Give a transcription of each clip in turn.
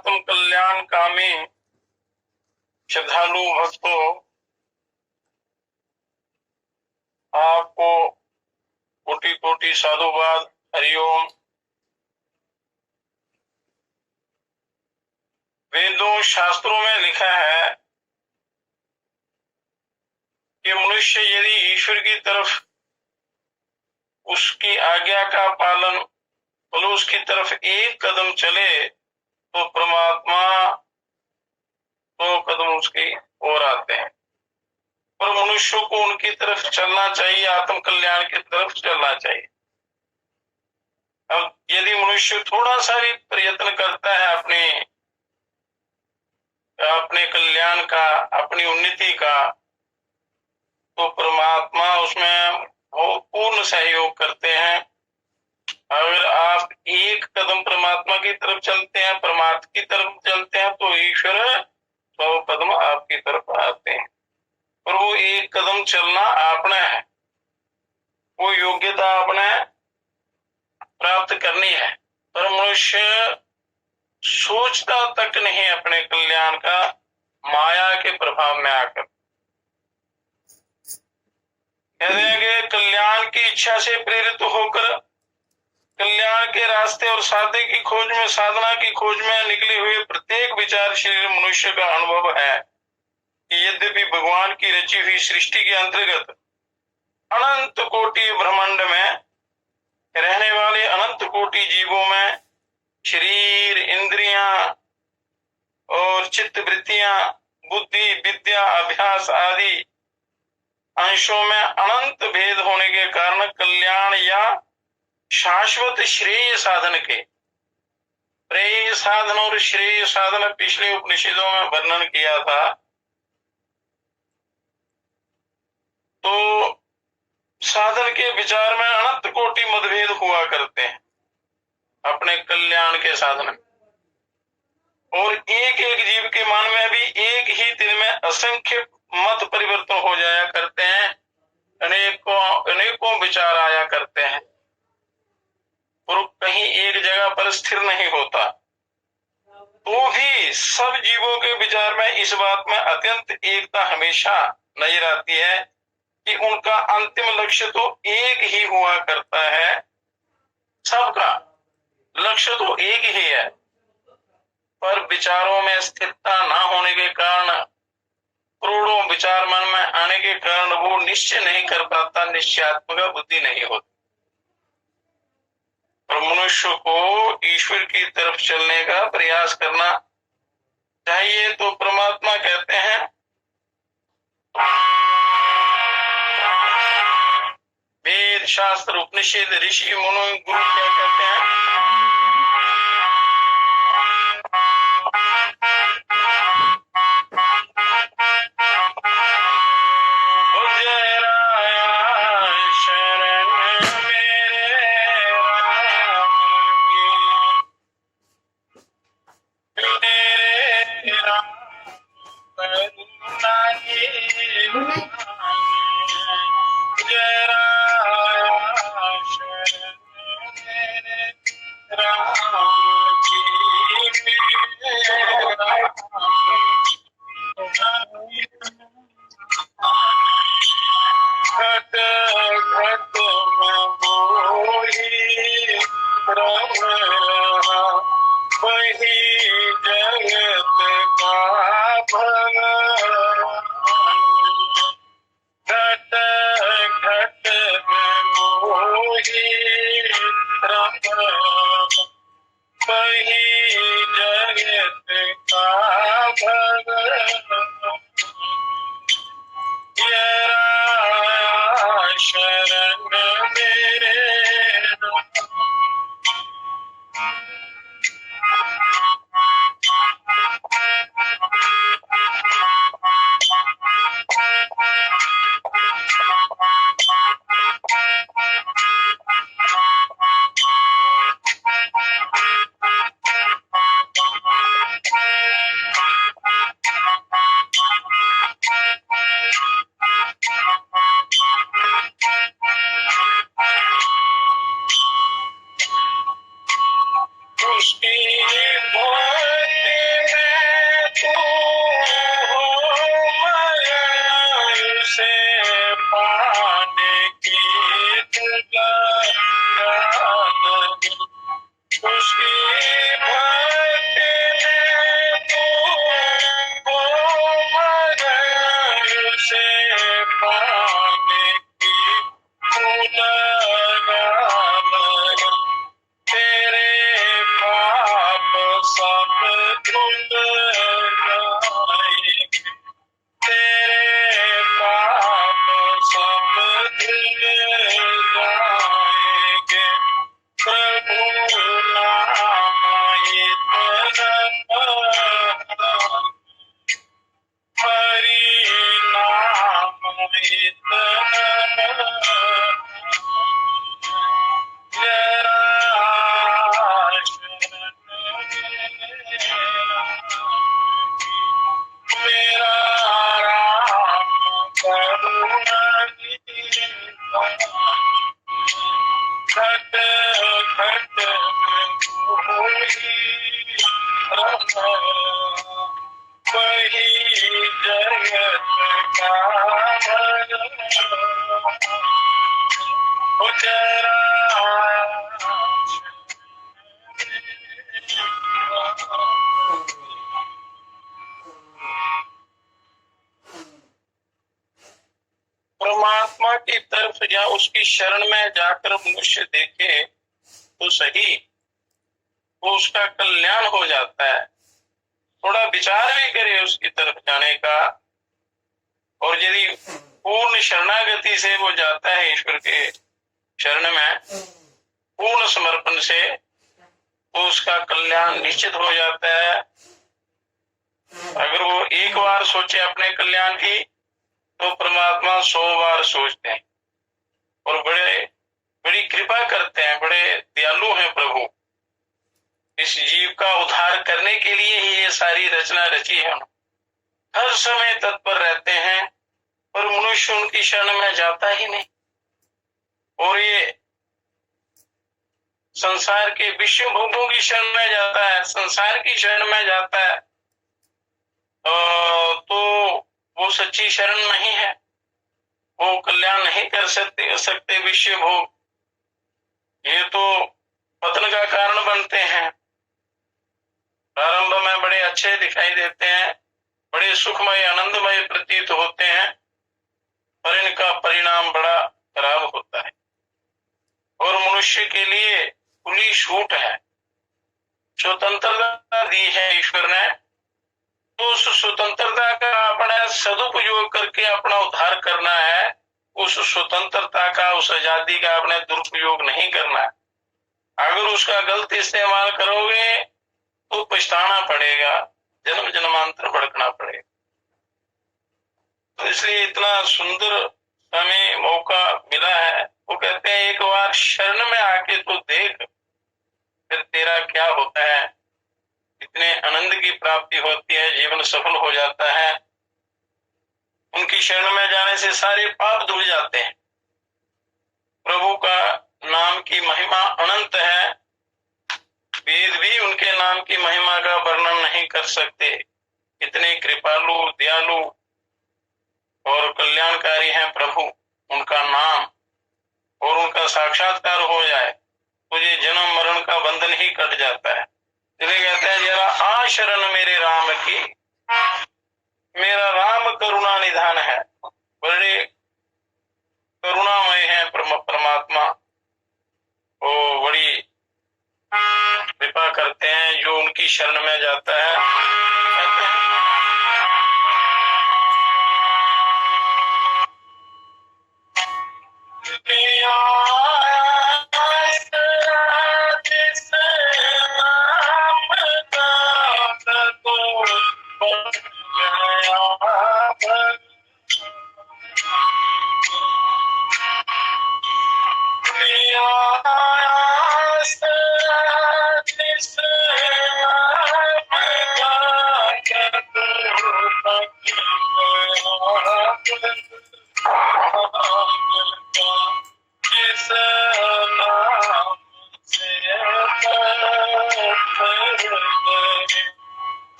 आत्म कल्याण कामी श्रद्धालु भक्तों, आपको कोटि कोटि साधुवाद, हरिओम। वेदों शास्त्रों में लिखा है कि मनुष्य यदि ईश्वर की तरफ उसकी आज्ञा का पालन बोलो उसकी तरफ एक कदम चले तो परमात्मा 2 कदम उसकी ओर आते हैं। पर मनुष्यों को उनकी तरफ चलना चाहिए, आत्म कल्याण की तरफ चलना चाहिए। अब यदि मनुष्य थोड़ा सा भी प्रयत्न करता है अपने कल्याण का, अपनी उन्नति का, तो परमात्मा उसमें पूर्ण सहयोग करते हैं। अगर आप एक कदम परमात्मा की तरफ चलते हैं, परमार्थ की तरफ चलते हैं, तो ईश्वर 100 कदम आपकी तरफ आते हैं। पर वो एक कदम चलना आपने है, वो योग्यता आपने प्राप्त करनी है। पर मनुष्य सोचता तक नहीं अपने कल्याण का, माया के प्रभाव में आकर। कहते हैं कि कल्याण की इच्छा से प्रेरित होकर कल्याण के रास्ते और साधे की खोज में, साधना की खोज में निकले हुए प्रत्येक विचारशील मनुष्य का अनुभव है कि यद्यपि भगवान की रची हुई सृष्टि के अंतर्गत अनंत कोटि ब्रह्मांड में रहने वाले अनंत कोटि जीवों में शरीर, इंद्रियां और चित्त वृत्तियां, बुद्धि, विद्या, अभ्यास आदि अंशों में अनंत भेद होने के कारण कल्याण या शाश्वत श्रेय साधन के, प्रेय साधन और श्रेय साधन पिछले उपनिषदों में वर्णन किया था। तो साधन के विचार में अनंत कोटि मतभेद हुआ करते हैं अपने कल्याण के साधन में, और एक एक जीव के मन में भी एक ही दिन में असंख्य मत परिवर्तन हो जाया करते हैं, अनेकों विचार आया करते हैं और कहीं एक जगह पर स्थिर नहीं होता। तो भी सब जीवों के विचार में इस बात में अत्यंत एकता हमेशा नजर आती है कि उनका अंतिम लक्ष्य तो एक ही हुआ करता है। सबका लक्ष्य तो एक ही है, पर विचारों में स्थिरता न होने के कारण, करोड़ों विचार मन में आने के कारण वो निश्चय नहीं कर पाता, निश्चयात्मक बुद्धि नहीं होती। और मनुष्य को ईश्वर की तरफ चलने का प्रयास करना चाहिए। तो परमात्मा कहते हैं, वेद शास्त्र उपनिषद ऋषि मुनि गुरु क्या कहते हैं, धुन गाएंगे, तेरे पाप सब धुल गाएंगे, प्रभु नाम इतना हरि नाम इतना जरा मेरा राम करुणा घट घट वही जगत का जरा परमात्मा की तरफ या उसकी शरण में जाकर मनुष्य देखे तो सही, वो उसका कल्याण हो जाता है। थोड़ा विचार भी करे उसकी तरफ जाने का, और यदि पूर्ण शरणागति से वो जाता है ईश्वर के शरण में पूर्ण समर्पण से, तो उसका कल्याण निश्चित हो जाता है। अगर वो एक बार सोचे अपने कल्याण की, तो परमात्मा 100 बार सोचते हैं और बड़ी कृपा करते हैं, बड़े दयालु हैं प्रभु। इस जीव का उद्धार करने के लिए ही ये सारी रचना रची है। हर समय तत्पर रहते हैं, पर मनुष्य उनकी शरण में जाता ही नहीं, और ये संसार के विश्व भोगों की शरण में जाता है, संसार की शरण में जाता है, तो वो सच्ची शरण नहीं है। वो कल्याण नहीं कर सकते विश्व भोग, ये तो पतन का कारण बनते हैं। प्रारंभ में बड़े अच्छे दिखाई देते हैं, बड़े सुखमय आनंदमय प्रतीत होते हैं, पर इनका परिणाम बड़ा खराब होता है। और मनुष्य के लिए खुली छूट है, स्वतंत्रता दी है ईश्वर ने, तो उस स्वतंत्रता का अपना सदुपयोग करके अपना उद्धार करना है। उस स्वतंत्रता का, उस आजादी का अपने दुरुपयोग नहीं करना है। अगर उसका गलत इस्तेमाल करोगे तो पछताना पड़ेगा, जन्म जन्मांतर भड़कना पड़ेगा। तो इसलिए इतना सुंदर हमें मौका मिला है। वो कहते हैं एक बार शरण में आके तो देख, फिर तेरा क्या होता है। इतने आनंद की प्राप्ति होती है, जीवन सफल हो जाता है। उनकी शरण में जाने से सारे पाप धुल जाते हैं। प्रभु का नाम की महिमा अनंत है, वेद भी उनके नाम की महिमा का वर्णन नहीं कर सकते। इतने कृपालु, दयालु और कल्याणकारी हैं प्रभु। उनका नाम और उनका साक्षात्कार हो जाए तो ये जन्म मरण का बंधन ही कट जाता है। इसलिए कहते हैं जरा आ शरण मेरे राम की, मेरा राम करुणा निधान है। बड़े करुणामय है परमात्मा, वो बड़ी कृपा करते हैं जो उनकी शरण में जाता है। कहते हैं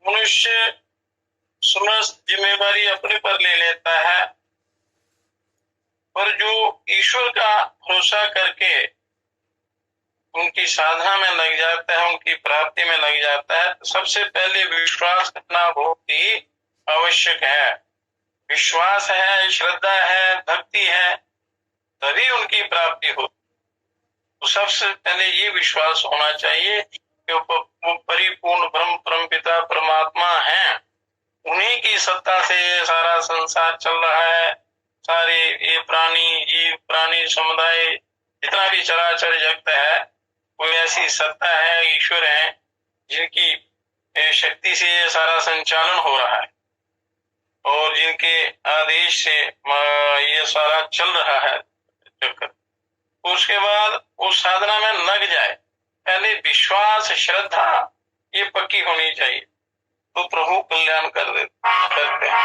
मनुष्य समस्त जिम्मेदारी अपने पर ले लेता है, और जो ईश्वर का भरोसा करके उनकी साधना में लग जाता है, उनकी प्राप्ति में लग जाता है, तो सबसे पहले विश्वास करना बहुत ही आवश्यक है। विश्वास है, श्रद्धा है, भक्ति है, तभी उनकी प्राप्ति हो। तो सबसे पहले ये विश्वास होना चाहिए कि वो परिपूर्ण ब्रह्म परम पिता परमात्मा है, उन्हीं की सत्ता से ये सारा संसार चल रहा है। सारे ये प्राणी जीव प्राणी समुदाय जितना भी चराचर जगत है, कोई ऐसी सत्ता है, ईश्वर है, जिनकी शक्ति से ये सारा संचालन हो रहा है और जिनके आदेश से ये सारा चल रहा है चक्कर। उसके बाद उस साधना में लग जाए, पहले विश्वास श्रद्धा ये पक्की होनी चाहिए, तो प्रभु कल्याण करते हैं।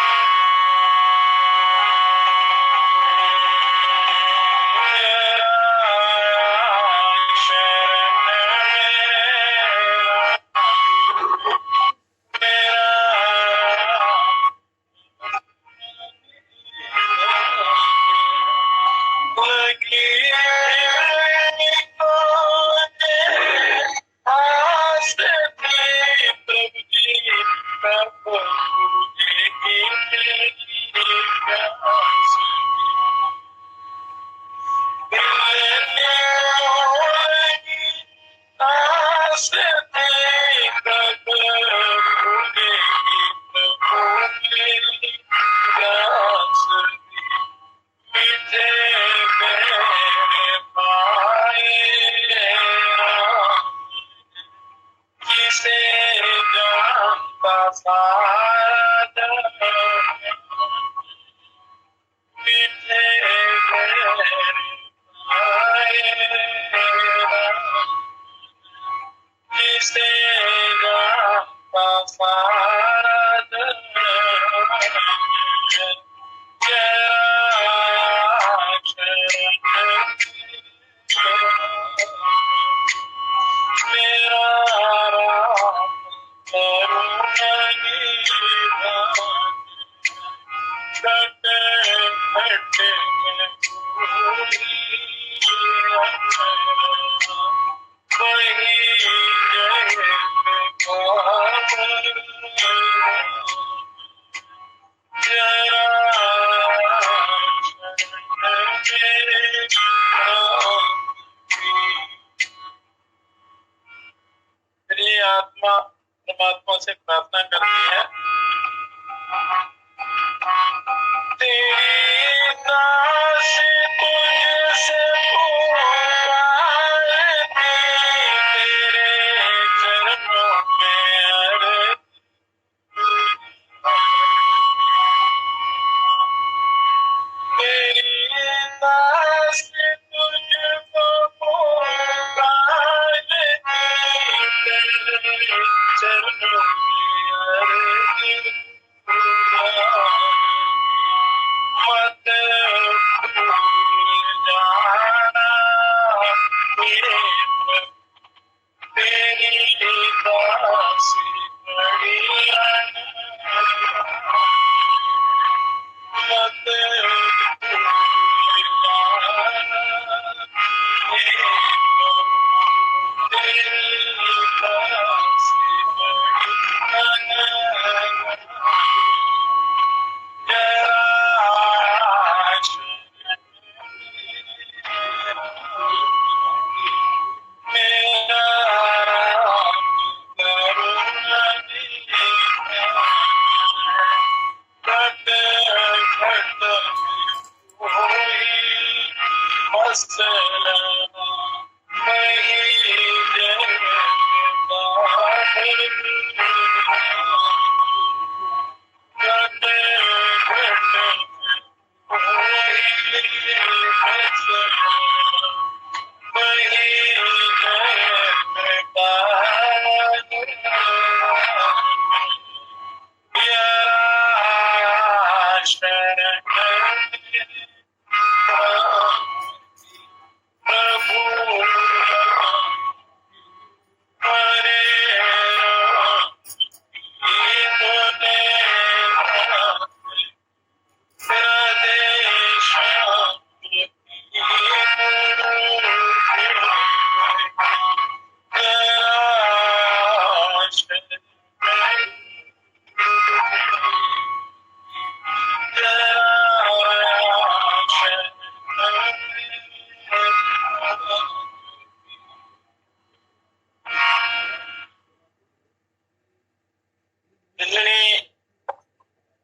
आत्मा परमात्मा से प्रार्थना करती है, तेरी दास तुझसे पुकारती, तेरे चरणों में तेरी दास तुझको पुकारती, तेरे चरणों में मत भूल जाना तेरी दासी बड़ी मत भूल जाना तेरी दासी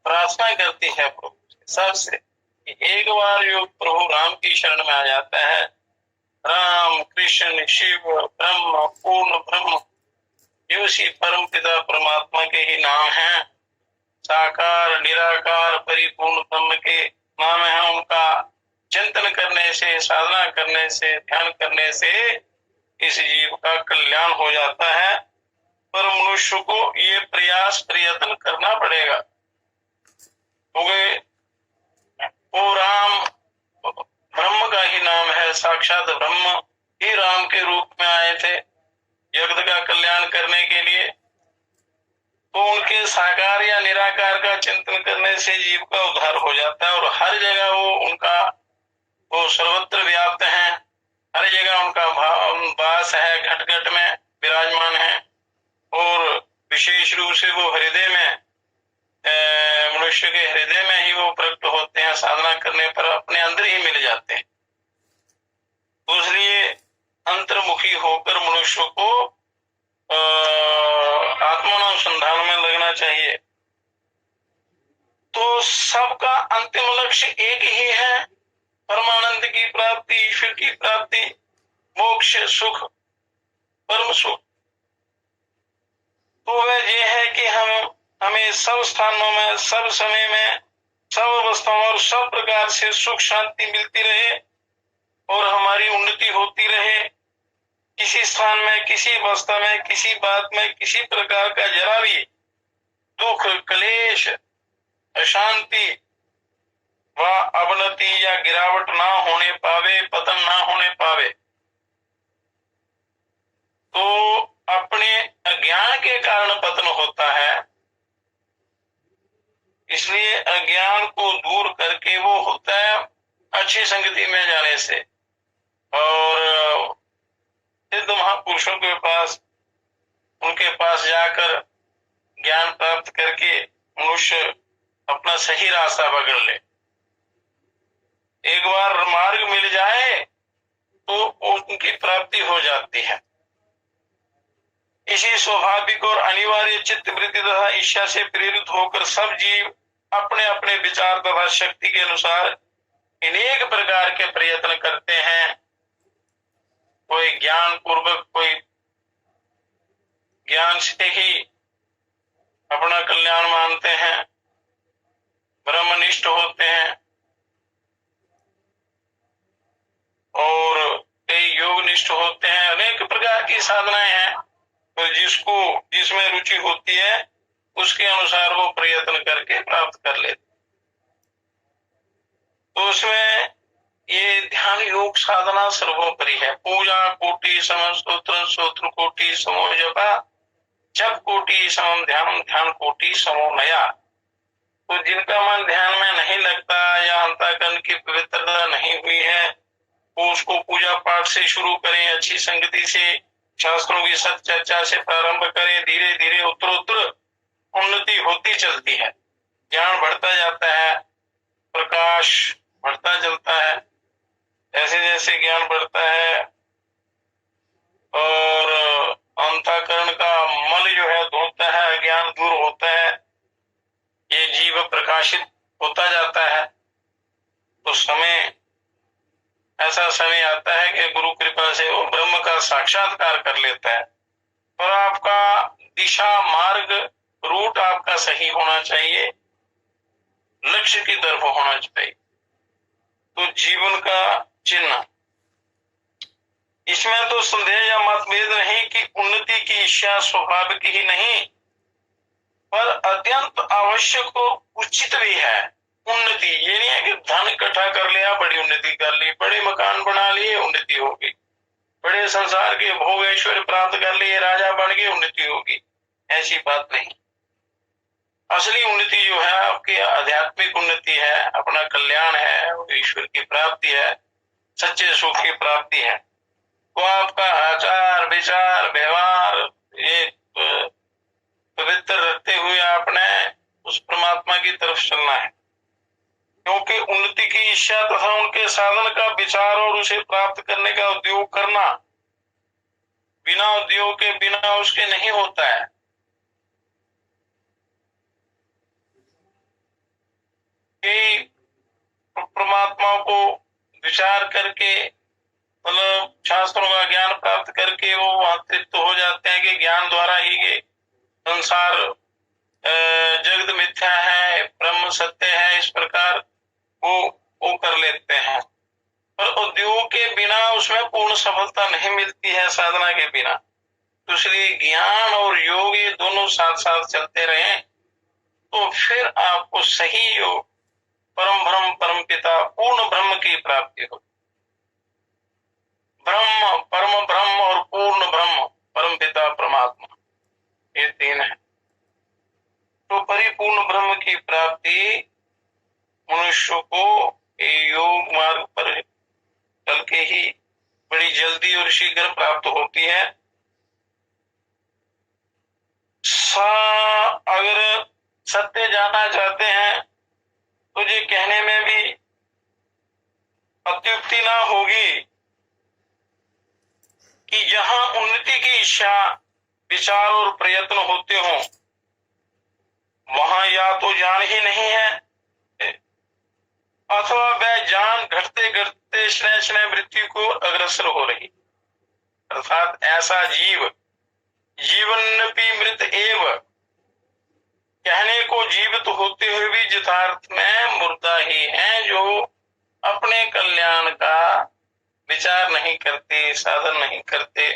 प्रार्थना करती है प्रभु सबसे कि एक बार जो प्रभु राम की शरण में आ जाता है, राम कृष्ण शिव ब्रह्म पूर्ण ब्रह्म ये उसी परम पिता परमात्मा के ही नाम हैं। साकार निराकार परिपूर्ण ब्रह्म के नाम है। उनका चिंतन करने से, साधना करने से, ध्यान करने से इस जीव का कल्याण हो जाता है। पर मनुष्य को ये प्रयत्न करना पड़ेगा, क्योंकि वो राम ब्रह्म का ही नाम है। साक्षात ब्रह्म ही राम के रूप में आए थे जगत का कल्याण करने के लिए। तो उनके साकार या निराकार का चिंतन करने से जीव का उद्धार हो जाता है। और हर जगह वो सर्वत्र व्याप्त हैं, हर जगह उनका वास है, घट घट में विराजमान है। और विशेष रूप से वो हृदय में, मनुष्य के हृदय में ही वो प्रकट होते हैं। साधना करने पर अपने अंदर ही मिल जाते हैं। तो इसलिए अंतर्मुखी होकर मनुष्य को आत्मानुसंधान में लगना चाहिए। तो सबका अंतिम लक्ष्य एक ही है, परमानंद की प्राप्ति, ईश्वर की प्राप्ति, मोक्ष, सुख, परम सुख। तो वह ये है कि हमें सब स्थानों में, सब समय में, सब अवस्थाओं और सब प्रकार से सुख शांति मिलती रहे और हमारी उन्नति होती रहे। किसी स्थान में, किसी अवस्था में, किसी बात में किसी प्रकार का जरा भी दुख, क्लेश, अशांति व अवनति या गिरावट ना होने पावे, पतन ना होने पावे। तो अपने अज्ञान के कारण पतन होता है। इसलिए अज्ञान को दूर करके वो होता है अच्छी संगति में जाने से। और सिद्ध महापुरुषों के पास, उनके पास जाकर ज्ञान प्राप्त करके मनुष्य अपना सही रास्ता पकड़ ले। एक बार मार्ग मिल जाए तो उनकी प्राप्ति हो जाती है। इसी स्वाभाविक और अनिवार्य चित्त वृत्ति तथा इच्छा से प्रेरित होकर सब जीव अपने अपने विचार तथा शक्ति के अनुसार अनेक प्रकार के प्रयत्न करते हैं। कोई ज्ञान पूर्वक, कोई ज्ञान से ही अपना कल्याण मानते हैं, ब्रह्मनिष्ठ होते हैं, और कई योगनिष्ठ होते हैं। अनेक प्रकार की साधनाएं हैं। तो जिसमें रुचि होती है उसके अनुसार वो प्रयत्न करके प्राप्त कर लेते। तो उसमें ये ध्यान योग साधना सर्वोपरि है। पूजा कोटि समम स्तोत्र, स्तोत्र कोटि समो जपा, जप कोटि समम ध्यान, ध्यान कोटि समो नया। तो जिनका मन ध्यान में नहीं लगता या अंतःकरण की पवित्रता नहीं हुई है, वो उसको पूजा पाठ से शुरू करें, अच्छी संगति से, शास्त्रों की सत चर्चा से प्रारंभ करें। धीरे धीरे उत्तरोत्तर उन्नति होती चलती है, ज्ञान बढ़ता जाता है, प्रकाश बढ़ता चलता है। जैसे जैसे ज्ञान बढ़ता है और अंतःकरण का मल जो है धोता है, ज्ञान दूर होता है, ये जीव प्रकाशित होता जाता है। तो ऐसा समय आता है कि गुरु कृपा से वो ब्रह्म का साक्षात्कार कर लेता है। और आपका दिशा, मार्ग, रूट आपका सही होना चाहिए, लक्ष्य की तरफ होना चाहिए। तो जीवन का चिन्ह, इसमें तो संदेह या मतभेद नहीं कि उन्नति की इच्छा स्वाभाविक ही नहीं पर अत्यंत आवश्यक और उचित भी है। उन्नति उन्नति कर ली, बड़े मकान बना लिए उन्नति होगी, बड़े संसार के भोग ऐश्वर्य प्राप्त कर लिए, राजा बन गए उन्नति होगी, ऐसी बात नहीं। असली उन्नति जो है आपकी आध्यात्मिक उन्नति है, अपना कल्याण है, ईश्वर की प्राप्ति है, सच्चे सुख की प्राप्ति है। तो आपका आचार विचार व्यवहार ये पवित्र रखते हुए आपने उस परमात्मा की तरफ चलना है, क्योंकि उन्नति की इच्छा तथा उनके साधन का विचार और उसे प्राप्त करने का उद्योग करना बिना उद्योग के बिना उसके नहीं होता है। परमात्मा को विचार करके मतलब शास्त्रों का ज्ञान प्राप्त करके वो वहां तृप्त हो जाते हैं कि ज्ञान द्वारा ही ये संसार जगत मिथ्या है, ब्रह्म सत्य है, इस प्रकार वो कर लेते हैं। पर उद्योग के बिना उसमें पूर्ण सफलता नहीं मिलती है, साधना के बिना। तो इसलिए ज्ञान और योग ये दोनों साथ साथ चलते रहे तो फिर आपको सही योग परम ब्रह्म परम पिता पूर्ण ब्रह्म की प्राप्ति हो। ब्रह्म परम ब्रह्म और पूर्ण ब्रह्म परम पिता परमात्मा, ये तीन है। तो परिपूर्ण ब्रह्म की प्राप्ति मनुष्य को योग मार्ग पर चल के ही बड़ी जल्दी और शीघ्र प्राप्त होती है। अगर सत्य जानना चाहते हैं तो ये कहने में भी अत्युक्ति ना होगी कि जहां उन्नति की इच्छा विचार और प्रयत्न होते हों वहां या तो ज्ञान ही नहीं है अथवा वह जान घटते घटते स्नेह स्नेह मृत्यु को अग्रसर हो रही, अर्थात ऐसा जीव जीवनपी मृत एव कहने को जीवित होते हुए भी यथार्थ में मुर्दा ही है, जो अपने कल्याण का विचार नहीं करते, साधन नहीं करते।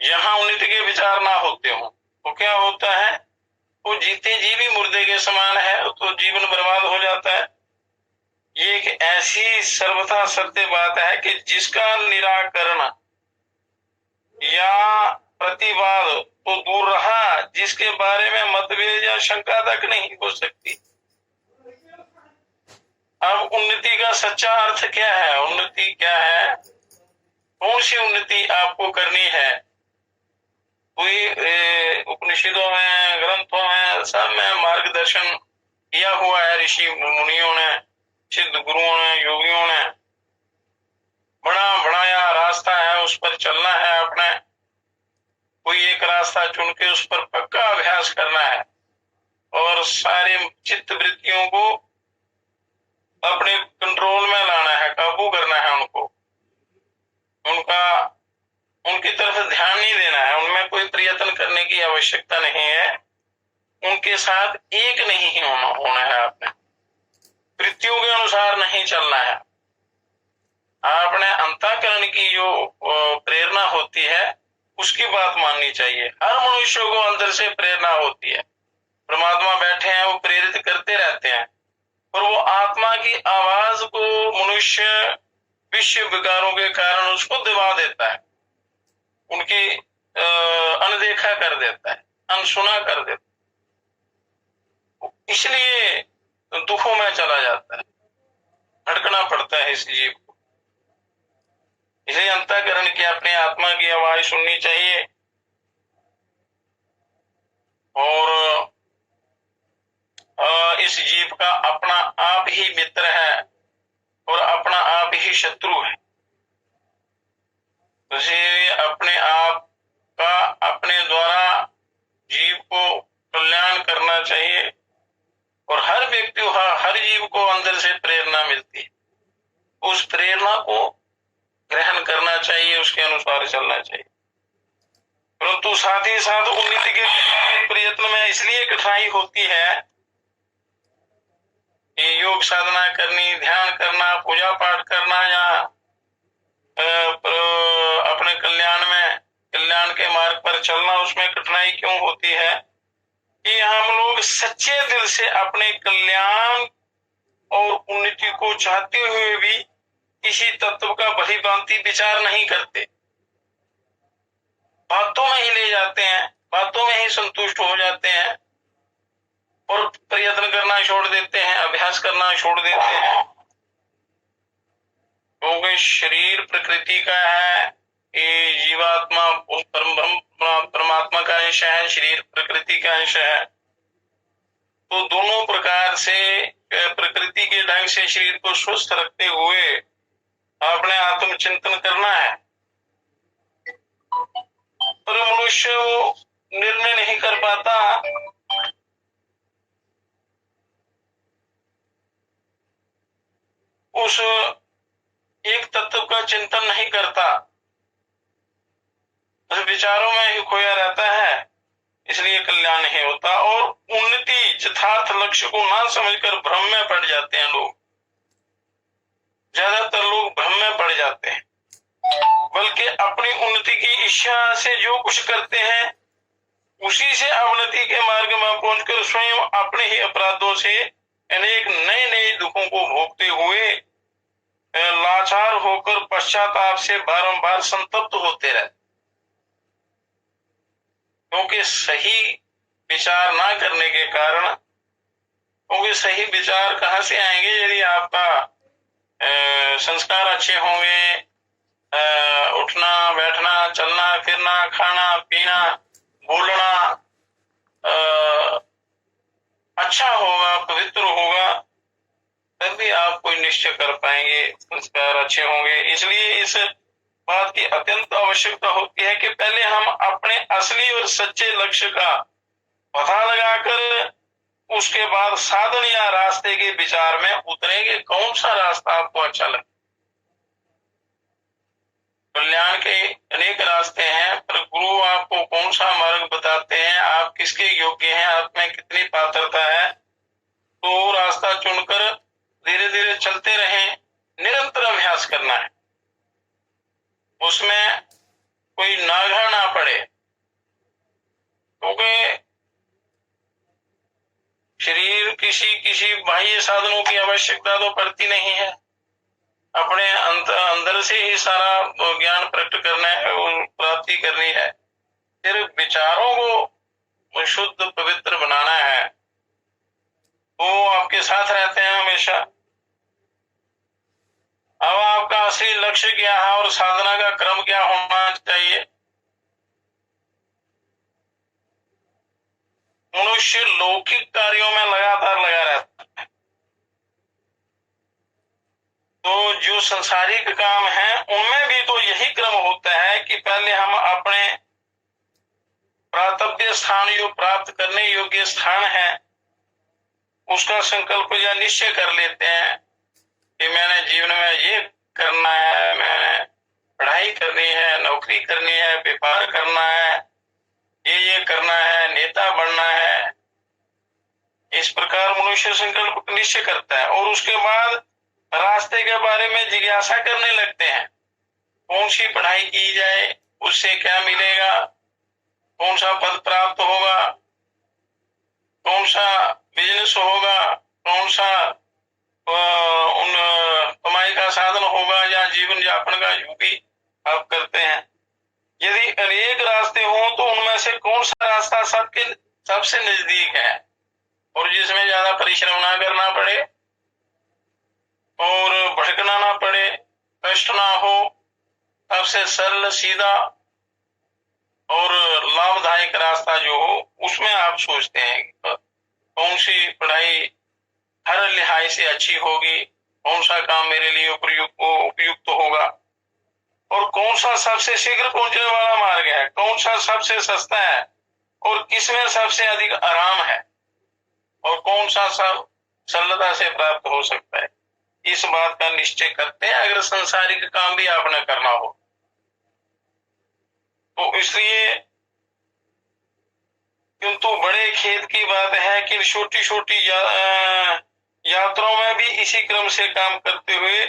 यहां उन्नति के विचार ना होते हो तो क्या होता है, वो जीते जी भी मुर्दे के समान है, तो जीवन बर्बाद हो जाता है। ये एक ऐसी सर्वथा सत्य बात है कि जिसका निराकरण या प्रतिवाद तो दूर रहा, जिसके बारे में मतभेद या शंका तक नहीं हो सकती। अब उन्नति का सच्चा अर्थ क्या है, उन्नति क्या है, कौन सी उन्नति आपको करनी है। कोई उपनिषदों में ग्रंथों में सब में मार्गदर्शन किया हुआ है ऋषि मुनियों ने, सिद्ध गुरुओं ने, योगियों ने। बड़ा बनाया रास्ता है, उस पर चलना है अपने। कोई एक रास्ता चुन के उस पर पक्का अभ्यास करना है और सारे चित्त वृत्तियों को अपने कंट्रोल में लाना है, काबू करना है उनको, उनकी तरफ ध्यान नहीं देना है, उनमें कोई प्रयत्न करने की आवश्यकता नहीं है, उनके साथ एक नहीं होना है। आपने वृत्तियों के अनुसार नहीं चलना है, आपने अंतःकरण की जो प्रेरणा होती है उसकी बात माननी चाहिए। हर मनुष्य को अंदर से प्रेरणा होती है, परमात्मा बैठे हैं वो प्रेरित करते रहते हैं, और वो आत्मा की आवाज को मनुष्य विश्व विकारों के कारण उसको दबा देता है, उनकी अनदेखा कर देता है, अनसुना कर देता है, इसलिए दुखों में चला जाता है, भटकना पड़ता है इस जीव को। इसलिए अंतःकरण की अपने आत्मा की आवाज सुननी चाहिए और इस जीव का अपना आप ही मित्र है और अपना आप ही शत्रु है। इसलिए अपने आप का अपने द्वारा जीव को कल्याण करना चाहिए और हर व्यक्ति हर जीव को अंदर से प्रेरणा मिलती है, उस प्रेरणा को ग्रहण करना चाहिए, उसके अनुसार चलना चाहिए। परंतु साथ ही साथ उन्नति के प्रयत्न में इसलिए कठिनाई होती है कि योग साधना करनी, ध्यान करना, पूजा पाठ करना या अपने कल्याण के मार्ग पर चलना, उसमें कठिनाई क्यों होती है कि हम लोग सच्चे दिल से अपने कल्याण और उन्नति को चाहते हुए भी किसी तत्व का भली भांति विचार नहीं करते, बातों में ही ले जाते हैं, बातों में ही संतुष्ट हो जाते हैं और प्रयत्न करना छोड़ देते हैं, अभ्यास करना छोड़ देते हैं। क्योंकि शरीर प्रकृति का है, ये जीवात्मा उस परमात्मा का अंश है, शरीर प्रकृति का अंश है। तो दोनों प्रकार से प्रकृति के ढंग से शरीर को स्वस्थ रखते हुए अपने आत्मचिंतन करना है। पर मनुष्य वो निर्णय नहीं कर पाता, उस एक तत्व का चिंतन नहीं करता, बस विचारों में ही खोया रहता है, इसलिए कल्याण नहीं होता और उन्नति यथार्थ लक्ष्य को ना समझकर भ्रम में पड़ जाते हैं लोग। ज्यादातर लोग भ्रम में पड़ जाते हैं, बल्कि अपनी उन्नति की इच्छा से जो कुछ करते हैं उसी से अवनति के मार्ग में पहुंचकर स्वयं अपने ही अपराधों से अनेक नए नए दुखों को भोगते हुए लाचार होकर पश्चाताप से बारंबार संतप्त होते रहते। क्योंकि सही विचार ना करने के कारण, क्योंकि सही विचार कहाँ से आएंगे यदि आपका संस्कार अच्छे होंगे, उठना बैठना चलना फिरना खाना पीना बोलना अच्छा होगा, पवित्र होगा, तभी आप कोई निश्चय कर पाएंगे, संस्कार अच्छे होंगे। इसलिए इस बात की अत्यंत आवश्यकता होती है कि पहले हम अपने असली और सच्चे लक्ष्य का पता लगाकर उसके बाद साधन या रास्ते के विचार में उतरेंगे, कौन सा रास्ता आपको अच्छा लगे। कल्याण के अनेक रास्ते हैं, पर गुरु आपको कौन सा मार्ग बताते हैं, आप किसके योग्य हैं, आप में कितनी पात्रता है, तो रास्ता चुनकर धीरे धीरे चलते रहें। निरंतर अभ्यास करना है, उसमें कोई नागा ना पड़े, क्योंकि शरीर किसी बाह्य साधनों की आवश्यकता तो पड़ती नहीं है, अपने अंदर से ही सारा ज्ञान प्रकट करना है और प्राप्ति करनी है। सिर्फ विचारों को शुद्ध पवित्र बनाना है, वो आपके साथ रहते हैं हमेशा। अब आपका असली लक्ष्य क्या है और साधना का क्रम क्या होना चाहिए। मनुष्य लौकिक कार्यों में लगातार लगा रहता है, तो जो संसारिक काम है उनमें भी तो यही क्रम होता है कि पहले हम अपने प्राप्य स्थान जो प्राप्त करने योग्य स्थान है उसका संकल्प या निश्चय कर लेते हैं कि मैंने जीवन में ये करना है, मैंने पढ़ाई करनी है, नौकरी करनी है, व्यापार करना है, ये करना है, नेता बनना है। इस प्रकार मनुष्य संकल्प निश्चय करता है और उसके बाद रास्ते के बारे में जिज्ञासा करने लगते हैं। कौन सी पढ़ाई की जाए, उससे क्या मिलेगा, कौन सा पद प्राप्त होगा, कौन सा बिजनेस होगा, कौन सा उन कमाई का साधन होगा या जीवन यापन का जो भी आप करते हैं। यदि अनेक रास्ते हों तो उनमें से कौन सा रास्ता सबसे नजदीक है और जिसमें ज्यादा परिश्रम ना करना पड़े और भटकना ना पड़े, कष्ट ना हो, सबसे सरल सीधा और लाभदायक रास्ता जो हो उसमें आप सोचते हैं कौन सी पढ़ाई हर लिहाज से अच्छी होगी, कौन सा काम मेरे लिए उपयुक्त होगा और कौन सा सबसे शीघ्र पहुंचने वाला मार्ग है, कौन सा सबसे सस्ता है और किसमें सबसे अधिक आराम है और कौन सा सब सरलता से प्राप्त हो सकता है। इस बात का निश्चय करते हैं अगर संसारिक काम भी आपने करना हो तो। इसलिए किंतु बड़े खेद की बात है कि छोटी छोटी यात्राओं में भी इसी क्रम से काम करते हुए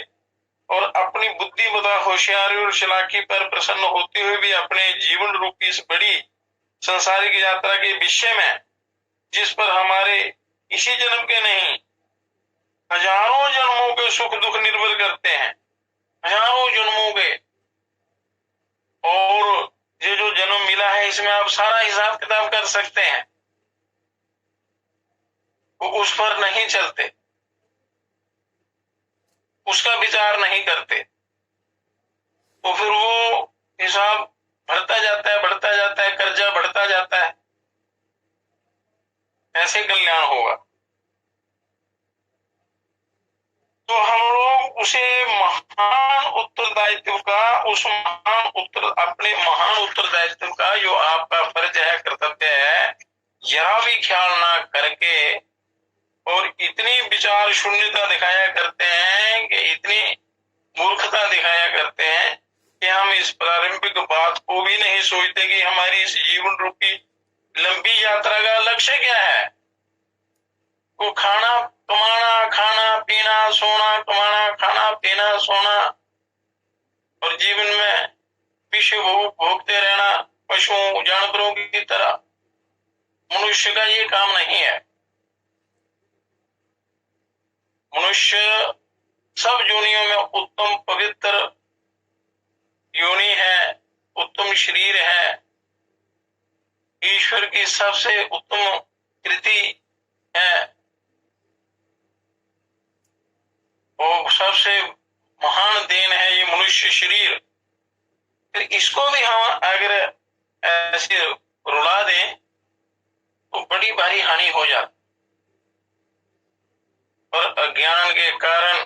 और अपनी बुद्धिमता होशियारी और चालाकी पर प्रसन्न होते हुए भी अपने जीवन रूपी इस बड़ी संसारिक यात्रा के विषय में जिस पर हमारे इसी जन्म के नहीं हजारों जन्मों के सुख दुख निर्भर करते हैं, हजारों जन्मों के। और ये जो जन्म मिला है इसमें आप सारा हिसाब किताब कर सकते हैं, वो उस पर नहीं चलते, उसका विचार नहीं करते, तो फिर वो हिसाब बढ़ता जाता है, बढ़ता जाता है, कर्जा बढ़ता जाता है। ऐसे कल्याण होगा। तो हम लोग उसे महान उत्तरदायित्व का, उस महान अपने महान उत्तरदायित्व का जो आपका फर्ज है, कर्तव्य है, जरा भी ख्याल ना करके और इतनी विचार शून्यता दिखाया करते हैं कि इतनी मूर्खता दिखाया करते हैं कि हम इस प्रारंभिक बात को भी नहीं सोचते कि हमारी इस जीवन रूपी लंबी यात्रा का लक्ष्य क्या है। वो खाना कमाना, खाना पीना सोना, कमाना खाना पीना सोना और जीवन में विषय भोग भोगते रहना पशुओं जानवरों की तरह। मनुष्य का ये काम नहीं है। मनुष्य सब योनियों में उत्तम पवित्र योनि है, उत्तम शरीर है, ईश्वर की सबसे उत्तम कृति है और सबसे महान देन है ये मनुष्य शरीर। फिर इसको भी हम अगर ऐसे रुला दें तो बड़ी भारी हानि हो जाती। और अज्ञान के कारण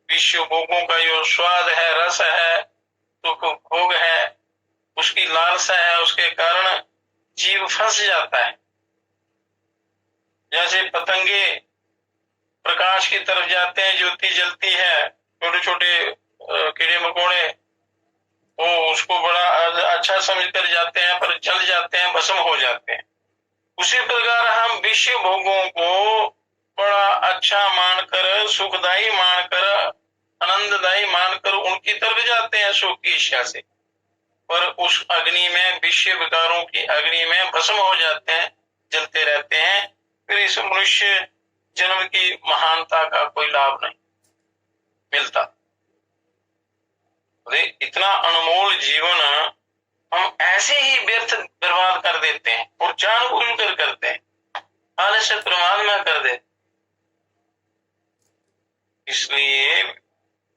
विश्व भोगों का जो स्वाद है, रस है, दुख भोग है, उसकी लालसा है, उसके कारण जीव फंस जाता है। जैसे पतंगे प्रकाश की तरफ जाते हैं, ज्योति जलती है, छोटे छोटे कीड़े मकोड़े वो उसको बड़ा अच्छा समझकर जाते हैं पर जल जाते हैं, भस्म हो जाते हैं। उसी प्रकार हम विषय भोगों को बड़ा अच्छा मानकर, सुखदायी मानकर, आनंददायी मानकर उनकी तरफ जाते हैं सुख की इच्छा से, पर उस अग्नि में, विषय विकारों की अग्नि में भस्म हो जाते हैं, जलते रहते हैं। फिर इस मनुष्य जन्म की महानता का कोई लाभ नहीं मिलता। इतना अनमोल जीवन हम ऐसे ही व्यर्थ बर्बाद कर देते हैं और जानबूझकर करते हैं, आलस से प्रमाद में कर देते। इसलिए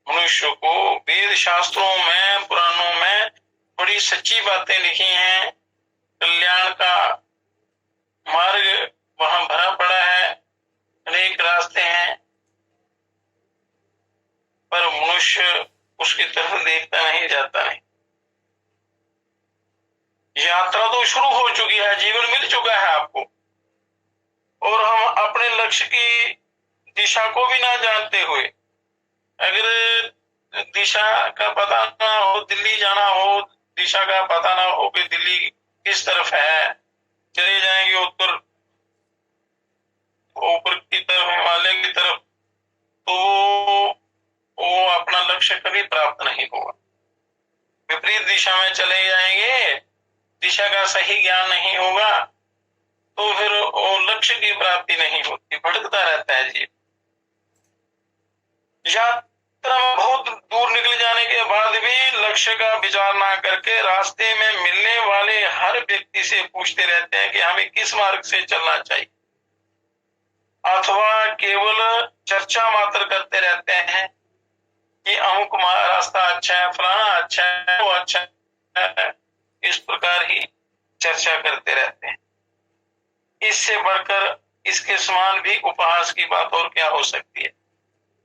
मनुष्य को वेद शास्त्रों में, पुराणों में बड़ी सच्ची बातें लिखी हैं। कल्याण का मार्ग वहां भरा पड़ा है, अनेक रास्ते हैं, पर मनुष्य उसकी तरफ देखता नहीं, जाता नहीं। यात्रा तो शुरू हो चुकी है, जीवन मिल चुका है आपको, और हम अपने लक्ष्य की दिशा को भी ना जानते हुए, अगर दिशा का पता ना हो, दिल्ली जाना हो, दिशा का पता ना हो कि दिल्ली किस तरफ है, चले जाएंगे उत्तर, ऊपर की तरफ, हिमालय की तरफ, तो वो अपना लक्ष्य कभी प्राप्त नहीं होगा। विपरीत दिशा में चले जाएंगे, दिशा का सही ज्ञान नहीं होगा, तो फिर वो लक्ष्य की प्राप्ति नहीं होती, भटकता रहता है जीव। यात्रा में बहुत दूर निकल जाने के बाद भी लक्ष्य का विचार ना करके रास्ते में मिलने वाले हर व्यक्ति से पूछते रहते हैं कि हमें किस मार्ग से चलना चाहिए, अथवा केवल चर्चा मात्र करते रहते हैं कि अमुक रास्ता अच्छा है, फलाना अच्छा है, वो अच्छा है, इस प्रकार ही चर्चा करते रहते हैं। इससे बढ़कर, इसके समान भी उपहास की बात और क्या हो सकती है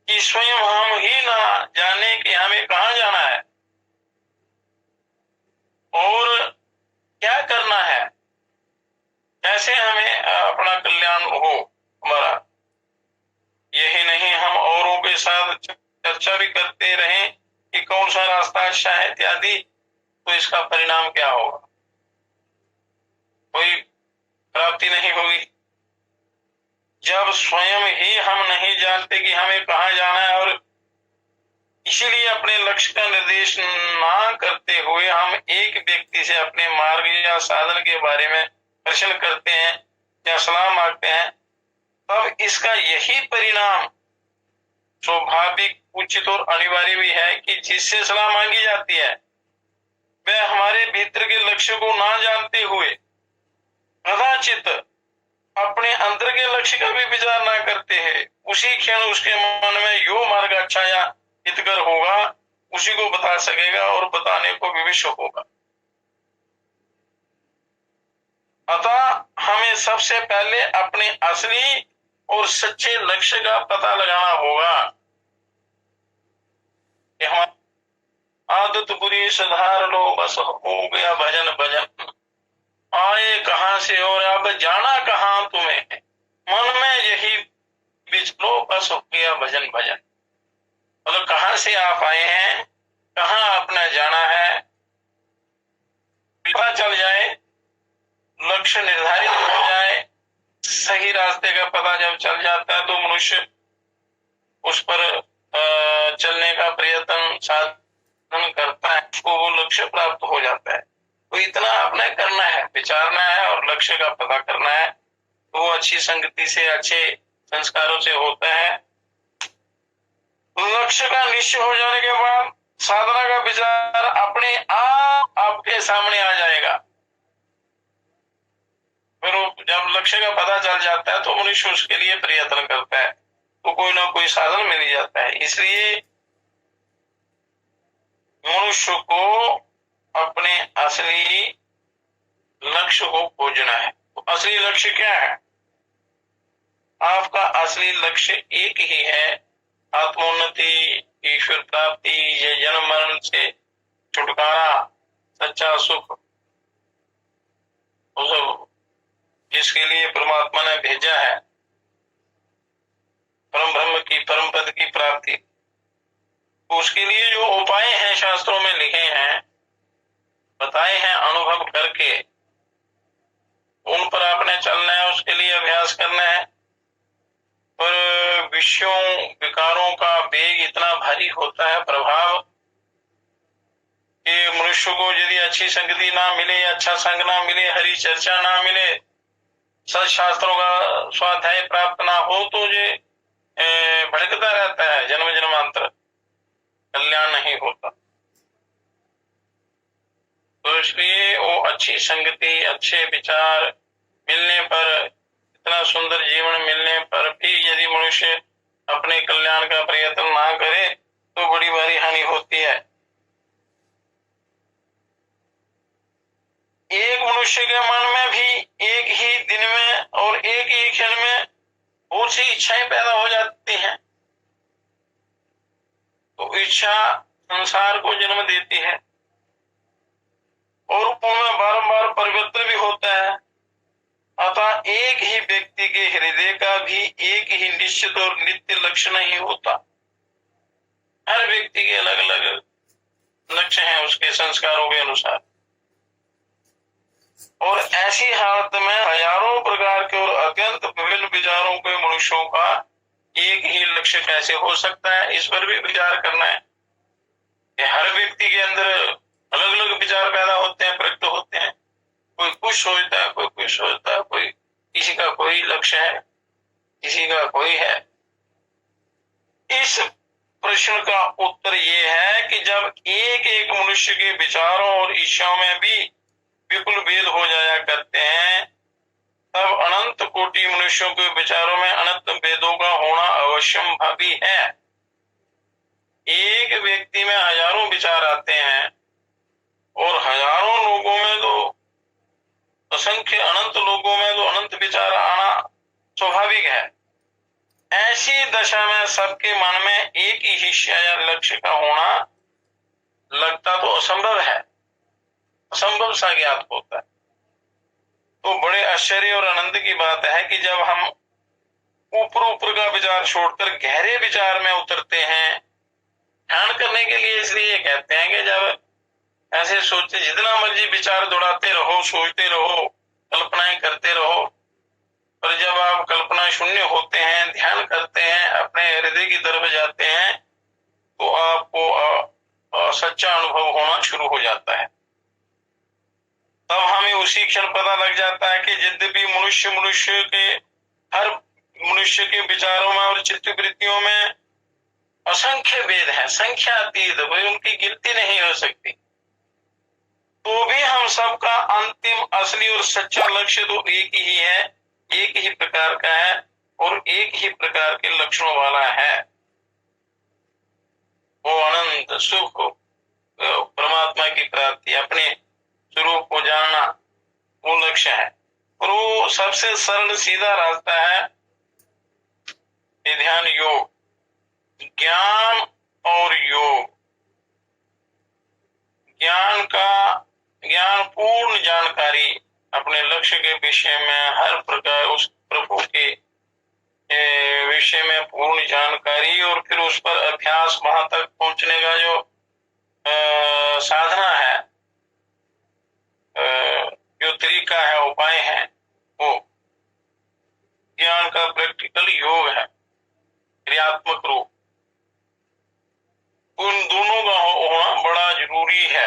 कि स्वयं हम ही ना जाने कि हमें कहाँ जाना है और क्या करना है, कैसे हमें अपना कल्याण हो हमारा। यही नहीं, हम औरों के साथ चर्चा भी करते रहें कि कौन सा रास्ता अच्छा है इत्यादि, तो इसका परिणाम क्या होगा, कोई प्राप्ति नहीं होगी। जब स्वयं ही हम नहीं जानते कि हमें कहाँ जाना है और इसीलिए अपने लक्ष्य का निर्देश ना करते हुए हम एक व्यक्ति से अपने मार्ग या साधन के बारे में प्रश्न करते हैं या सलाह मांगते हैं, तब इसका यही परिणाम स्वाभाविक, उचित और अनिवार्य भी है कि जिससे सलाह मांगी जाती है वह हमारे भीतर के लक्ष्य को ना जानते हुए कदाचित अपने अंदर के लक्ष्य का भी विचार ना करते हैं, उसी क्षण उसके मन में यो मार्ग अच्छा या हितकर होगा उसी को बता सकेगा और बताने को विवश होगा। अतः हमें सबसे पहले अपने असली और सच्चे लक्ष्य का पता लगाना होगा कि हम आदत बुरी सुधार लो बस हो गया भजन भजन, आए कहां से और अब जाना कहां तुम्हें, मन में यही बिचलो बस हो गया भजन भजन। मतलब कहां से आप आए हैं, कहां आपने जाना है, पता चल जाए, लक्ष्य निर्धारित हो जाए, सही रास्ते का पता जब चल जाता है तो मनुष्य उस पर चलने का प्रयत्न साधन करता है, उसको वो लक्ष्य प्राप्त हो जाता है। तो इतना आपने करना है, विचारना है और लक्ष्य का पता करना है, तो वो अच्छी संगति से, अच्छे संस्कारों से होता है। लक्ष्य का निश्चय हो जाने के बाद साधना का विचार अपने आप आपके सामने आ जाएगा। फिर जब लक्ष्य का पता चल जाता है तो मनुष्य उसके लिए प्रयत्न करता है, तो कोई ना कोई साधन मिल जाता है। इसलिए मनुष्य को अपने असली लक्ष्य को खोजना है। तो असली लक्ष्य क्या है? आपका असली लक्ष्य एक ही है, आत्मोन्नति, ईश्वर प्राप्ति, ये जन्म मरण से छुटकारा, सच्चा सुख, वो जिसके लिए परमात्मा ने भेजा है, परम ब्रह्म की, परम पद की प्राप्ति। उसके लिए जो उपाय हैं शास्त्रों में लिखे हैं, बताए हैं अनुभव करके, उन पर आपने चलना है, उसके लिए अभ्यास करना है। पर विषयों विकारों का वेग इतना भारी होता है, प्रभाव, कि मनुष्य को यदि अच्छी संगति ना मिले, अच्छा संग ना मिले, हरी चर्चा ना मिले, सच शास्त्रों का स्वाध्याय प्राप्त ना हो, तो ये भटकता रहता है, जन्म जन्मांतर कल्याण नहीं होता। तो इसलिए वो अच्छी संगति, अच्छे विचार मिलने पर, इतना सुंदर जीवन मिलने पर भी यदि मनुष्य अपने कल्याण का प्रयत्न ना करे तो बड़ी भारी हानि होती है। एक मनुष्य के मन में भी एक ही दिन में और एक ही क्षण में बहुत सी इच्छाएं पैदा हो जाती हैं, तो इच्छा संसार को जन्म देती है और उनमें बारंबार परिवर्तन भी होता है। अतः एक ही व्यक्ति के हृदय का भी एक ही निश्चित और नित्य लक्ष्य नहीं होता। हर व्यक्ति के अलग अलग लक्ष्य हैं उसके संस्कारों के अनुसार, और ऐसी हालत में हजारों प्रकार के और अत्यंत विभिन्न विचारों के मनुष्यों का एक ही लक्ष्य कैसे हो सकता है, इस पर भी विचार करना है। हर व्यक्ति के अंदर अलग अलग विचार पैदा होते हैं, प्रकट होते हैं। कोई कुछ सोचता है, कोई कुछ सोचता है, कोई किसी का कोई लक्ष्य है, किसी का कोई है। इस प्रश्न का उत्तर ये है कि जब एक एक मनुष्य के विचारों और इच्छाओं में भी विपुल भेद हो जाया करते हैं, तब अनंत कोटि मनुष्यों के विचारों में अनंत भेदों का होना अवश्यम भावी है। एक व्यक्ति में हजारों विचार आते हैं और हजारों लोगों में तो, असंख्य अनंत लोगों में तो अनंत विचार आना स्वाभाविक है। ऐसी दशा में सबके मन में एक ही हिस्सा या लक्ष्य का होना लगता तो असंभव है, असंभव सा ज्ञात होता है। तो बड़े आश्चर्य और आनंद की बात है कि जब हम ऊपर ऊपर का विचार छोड़कर गहरे विचार में उतरते हैं, ध्यान करने के लिए इसलिए कहते हैं कि जब ऐसे सोचते, जितना मर्जी विचार दौड़ाते रहो, सोचते रहो, कल्पनाएं करते रहो, पर जब आप कल्पना शून्य होते हैं, ध्यान करते हैं, अपने हृदय की तरफ जाते हैं, तो आपको सच्चा अनुभव होना शुरू हो जाता है। तब हमें उसी क्षण पता लग जाता है कि यद्यपि हर मनुष्य के विचारों में और चित्तवृत्तियों में असंख्य भेद है, संख्यातीत, वही उनकी गिनती नहीं हो सकती, तो भी हम सबका अंतिम असली और सच्चा लक्ष्य तो एक ही है, एक ही प्रकार का है और एक ही प्रकार के लक्षणों वाला है, वो अनंत सुख, परमात्मा की प्राप्ति, अपने स्वरूप को जानना, वो लक्ष्य है। और वो सबसे सरल सीधा रास्ता है ध्यान योग, ज्ञान और योग। ज्ञान पूर्ण जानकारी अपने लक्ष्य के विषय में, हर प्रकार उस प्रभु के विषय में पूर्ण जानकारी, और फिर उस पर अभ्यास, वहां तक पहुंचने का जो साधना है, जो तरीका है, उपाय है, वो ज्ञान का प्रैक्टिकल योग है, क्रियात्मक रूप। उन दोनों का होना बड़ा जरूरी है।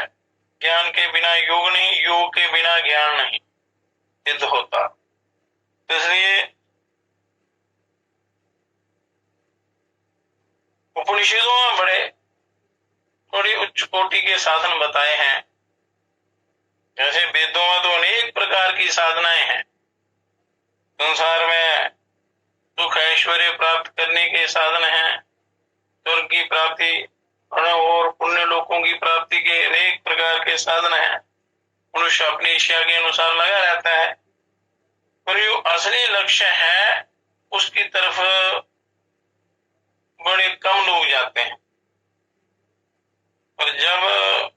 ज्ञान के बिना योग नहीं, योग के बिना ज्ञान नहीं सिद्ध होता। इसलिए उपनिषदों में बड़ी उच्च कोटि के साधन बताए हैं। जैसे वेदों में तो अनेक प्रकार की साधनाएं हैं। संसार में सुख ऐश्वर्य प्राप्त करने के साधन हैं, स्वर्ग की प्राप्ति और पुण्य लोकों की प्राप्ति के अनेक प्रकार के साधन हैं। मनुष्य अपनी इच्छा के अनुसार लगा रहता है, पर जो असली लक्ष्य है उसकी तरफ बड़े कम लोग जाते हैं। और जब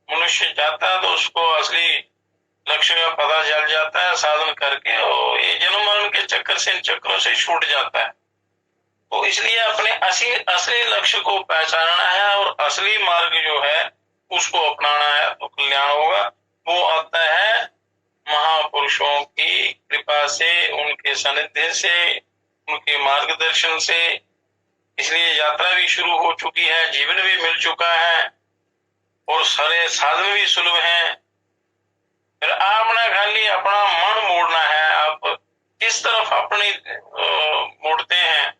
मनुष्य जाता है तो उसको असली लक्ष्य का पता चल जाता है साधन करके, और ये जन्म मरण के चक्कर से, इन चक्रों से छूट जाता है। तो इसलिए अपने असली लक्ष्य को पहचानना है और असली मार्ग जो है उसको अपनाना है, तो कल्याण होगा। वो आता है महापुरुषों की कृपा से, उनके सानिध्य से, उनके मार्गदर्शन से। इसलिए यात्रा भी शुरू हो चुकी है, जीवन भी मिल चुका है और सारे साधन भी सुलभ हैं। फिर आपने खाली अपना मन मोड़ना है। आप किस तरफ अपनी मोड़ते हैं,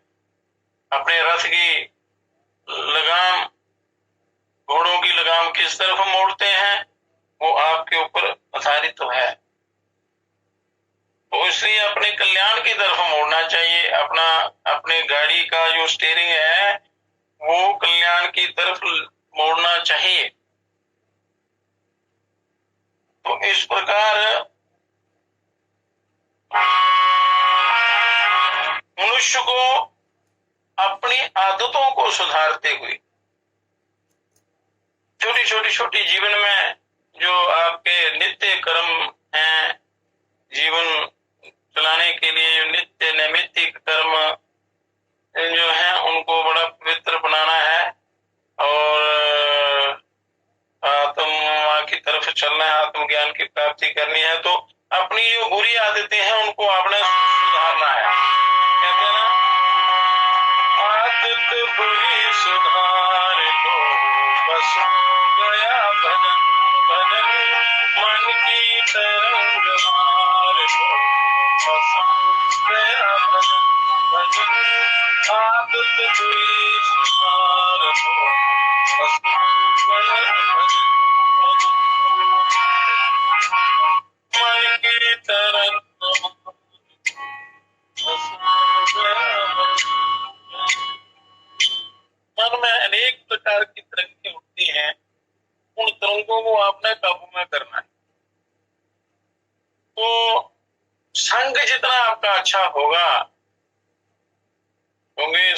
अपने रथ की लगाम, घोड़ों की लगाम किस तरफ मोड़ते हैं, वो आपके ऊपर आधारित तो है। तो इसलिए अपने कल्याण की तरफ मोड़ना चाहिए। अपने गाड़ी का जो स्टीयरिंग है वो कल्याण की तरफ मोड़ना चाहिए। तो इस प्रकार मनुष्य को अपनी आदतों को सुधारते हुए, छोटी जीवन में जो आपके नित्य कर्म हैं, जीवन चलाने के लिए जो नित्य नैमित्तिक कर्म जो है उनको बड़ा पवित्र बनाना है और आत्मा की तरफ चलना है, आत्मज्ञान की प्राप्ति करनी है। तो अपनी जो बुरी आदतें हैं उनको आपने सुधारना है। कहते हैं ना, आदत बुरी सुधार लो, बस गया भजन भजन, मन की तरंग मार लो, बस गया भजन भजन, आदत बुरी सुधार लो, बस गया भजन मन की तरंग मन में अनेक प्रकार की तरंगें उठती हैं, उन तरंगों को आपने काबू में करना है। तो संग जितना आपका अच्छा होगा, क्योंकि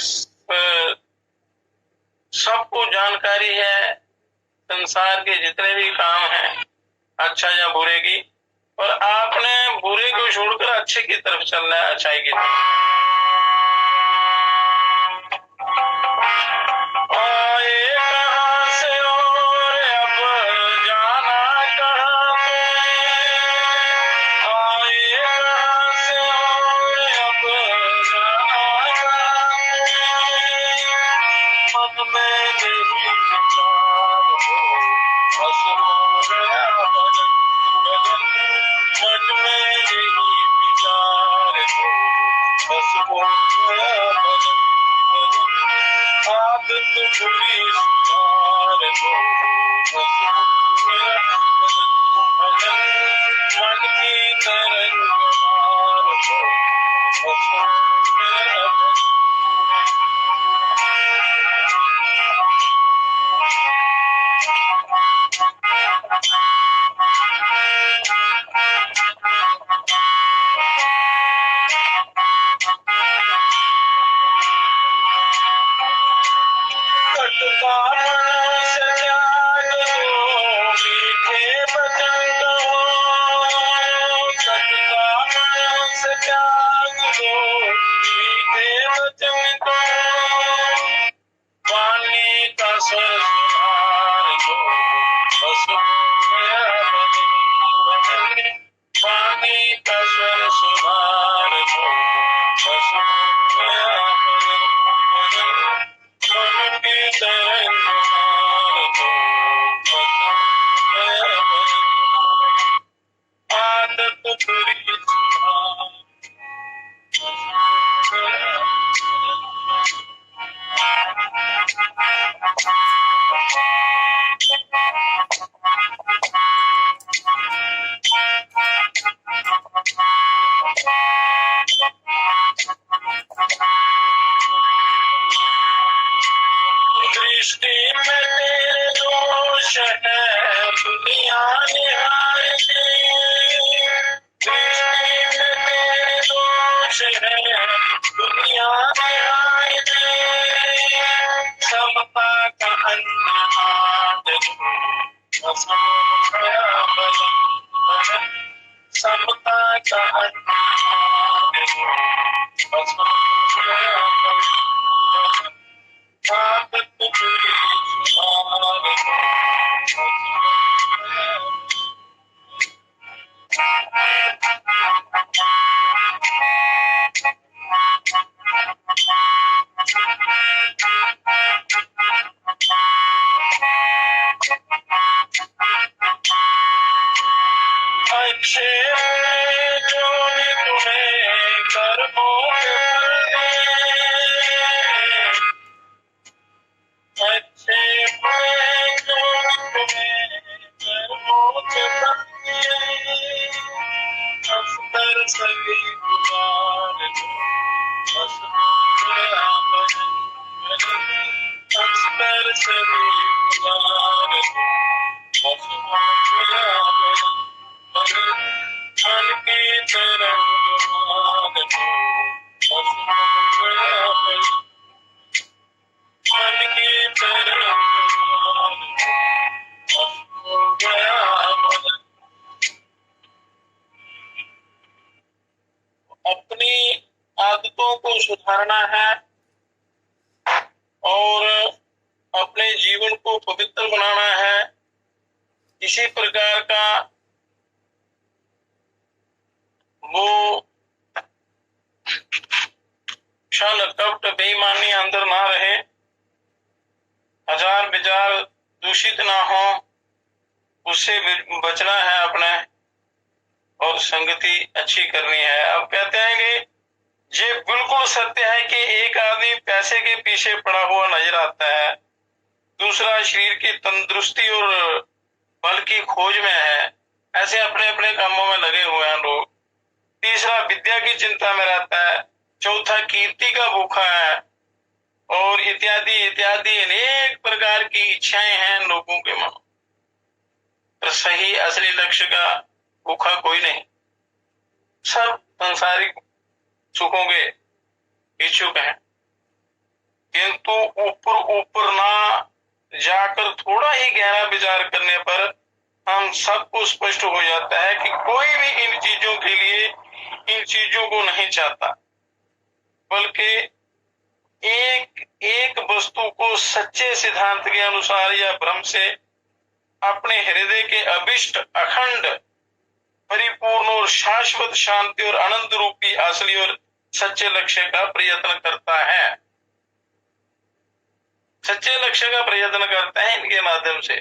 सबको जानकारी है संसार के जितने भी काम हैं, अच्छा या बुरे की, और आपने बुरे को छोड़कर अच्छे की तरफ चलना है, अच्छाई की तरफ। आए कहां से और अब जाना कहां पे, आए कहां से और अब जाना कहां पे, मन में नहीं विचार हो, बस हो गया भजन भजन, बस हो गया भजन भजन, आदत बुरी सुधार लो, बस हो गया भजन भजन, मन की तरंग मार लो, बस हो गया भजन। कटुता मन से त्याग दो, मीठे वचन कहो, कटुता मन से त्याग दो, मीठे वचन कहो, पानी का स्वर सुधार दो, बस हो गया भजन भजन, पानी का स्वर सुधार दो, बस हो गया भजन भजन, मन की तरंग मार दो, बस हो गया भजन, आदत बुरी सुधार, बस हो गया भजन। दृष्टि में तेरे दोष है, दुनिया निहारती, दृष्टि में तेरे दोष है, दुनिया निहारती, समता का अन्नहार दो, बस हो गया भजन भजन, समता का अन्नहार दो, बस हो गया भजन भजन, आदत बुरी सुधार दो, बस हो गया अच्छे जो भी तुम्हें कर्मों के फल दें, अच्छे बुरे जो भी तुम्हें कर्मों के फल दें, अख्तर सभी गुजार दो, बस हो गया भजन भजन, अख्तर सभी गुजार दो, बस हो गया भजन भजन, मन की तरंग मार दो, बस हो गया भजन, मन की तरंग मार दो, बस हो गया भजन। अपनी आदतों को सुधारना है और अपने जीवन को पवित्र बनाना है। किसी प्रकार का वो छल कपट बेईमानी अंदर ना रहे, हजार विचार दूषित ना हो, उससे बचना है अपने, और संगति अच्छी करनी है। अब कहते हैं कि ये बिल्कुल सत्य है कि एक आदमी पैसे के पीछे पड़ा हुआ नजर आता है, दूसरा शरीर की तंदुरुस्ती और बल की खोज में है, ऐसे अपने अपने कामों में लगे हुए हैं लोग। तीसरा विद्या की चिंता में रहता है, चौथा कीर्ति का भूखा है, और इत्यादि इत्यादि अनेक प्रकार की इच्छाएं हैं लोगों के मन। पर सही असली लक्ष्य का भूखा कोई नहीं, सब संसारिक सुखों के इच्छुक हैं, किंतु ऊपर ऊपर ना जाकर थोड़ा ही गहरा विचार करने पर हम सबको स्पष्ट हो जाता है कि कोई भी इन चीजों के लिए इन चीजों को नहीं चाहता, बल्कि एक एक वस्तु को सच्चे सिद्धांत के अनुसार या भ्रम से अपने हृदय के अभिष्ट अखंड परिपूर्ण और शाश्वत शांति और आनंद रूपी असली और सच्चे लक्ष्य का प्रयत्न करता है। सच्चे लक्ष्य का प्रयत्न करता है इनके माध्यम से।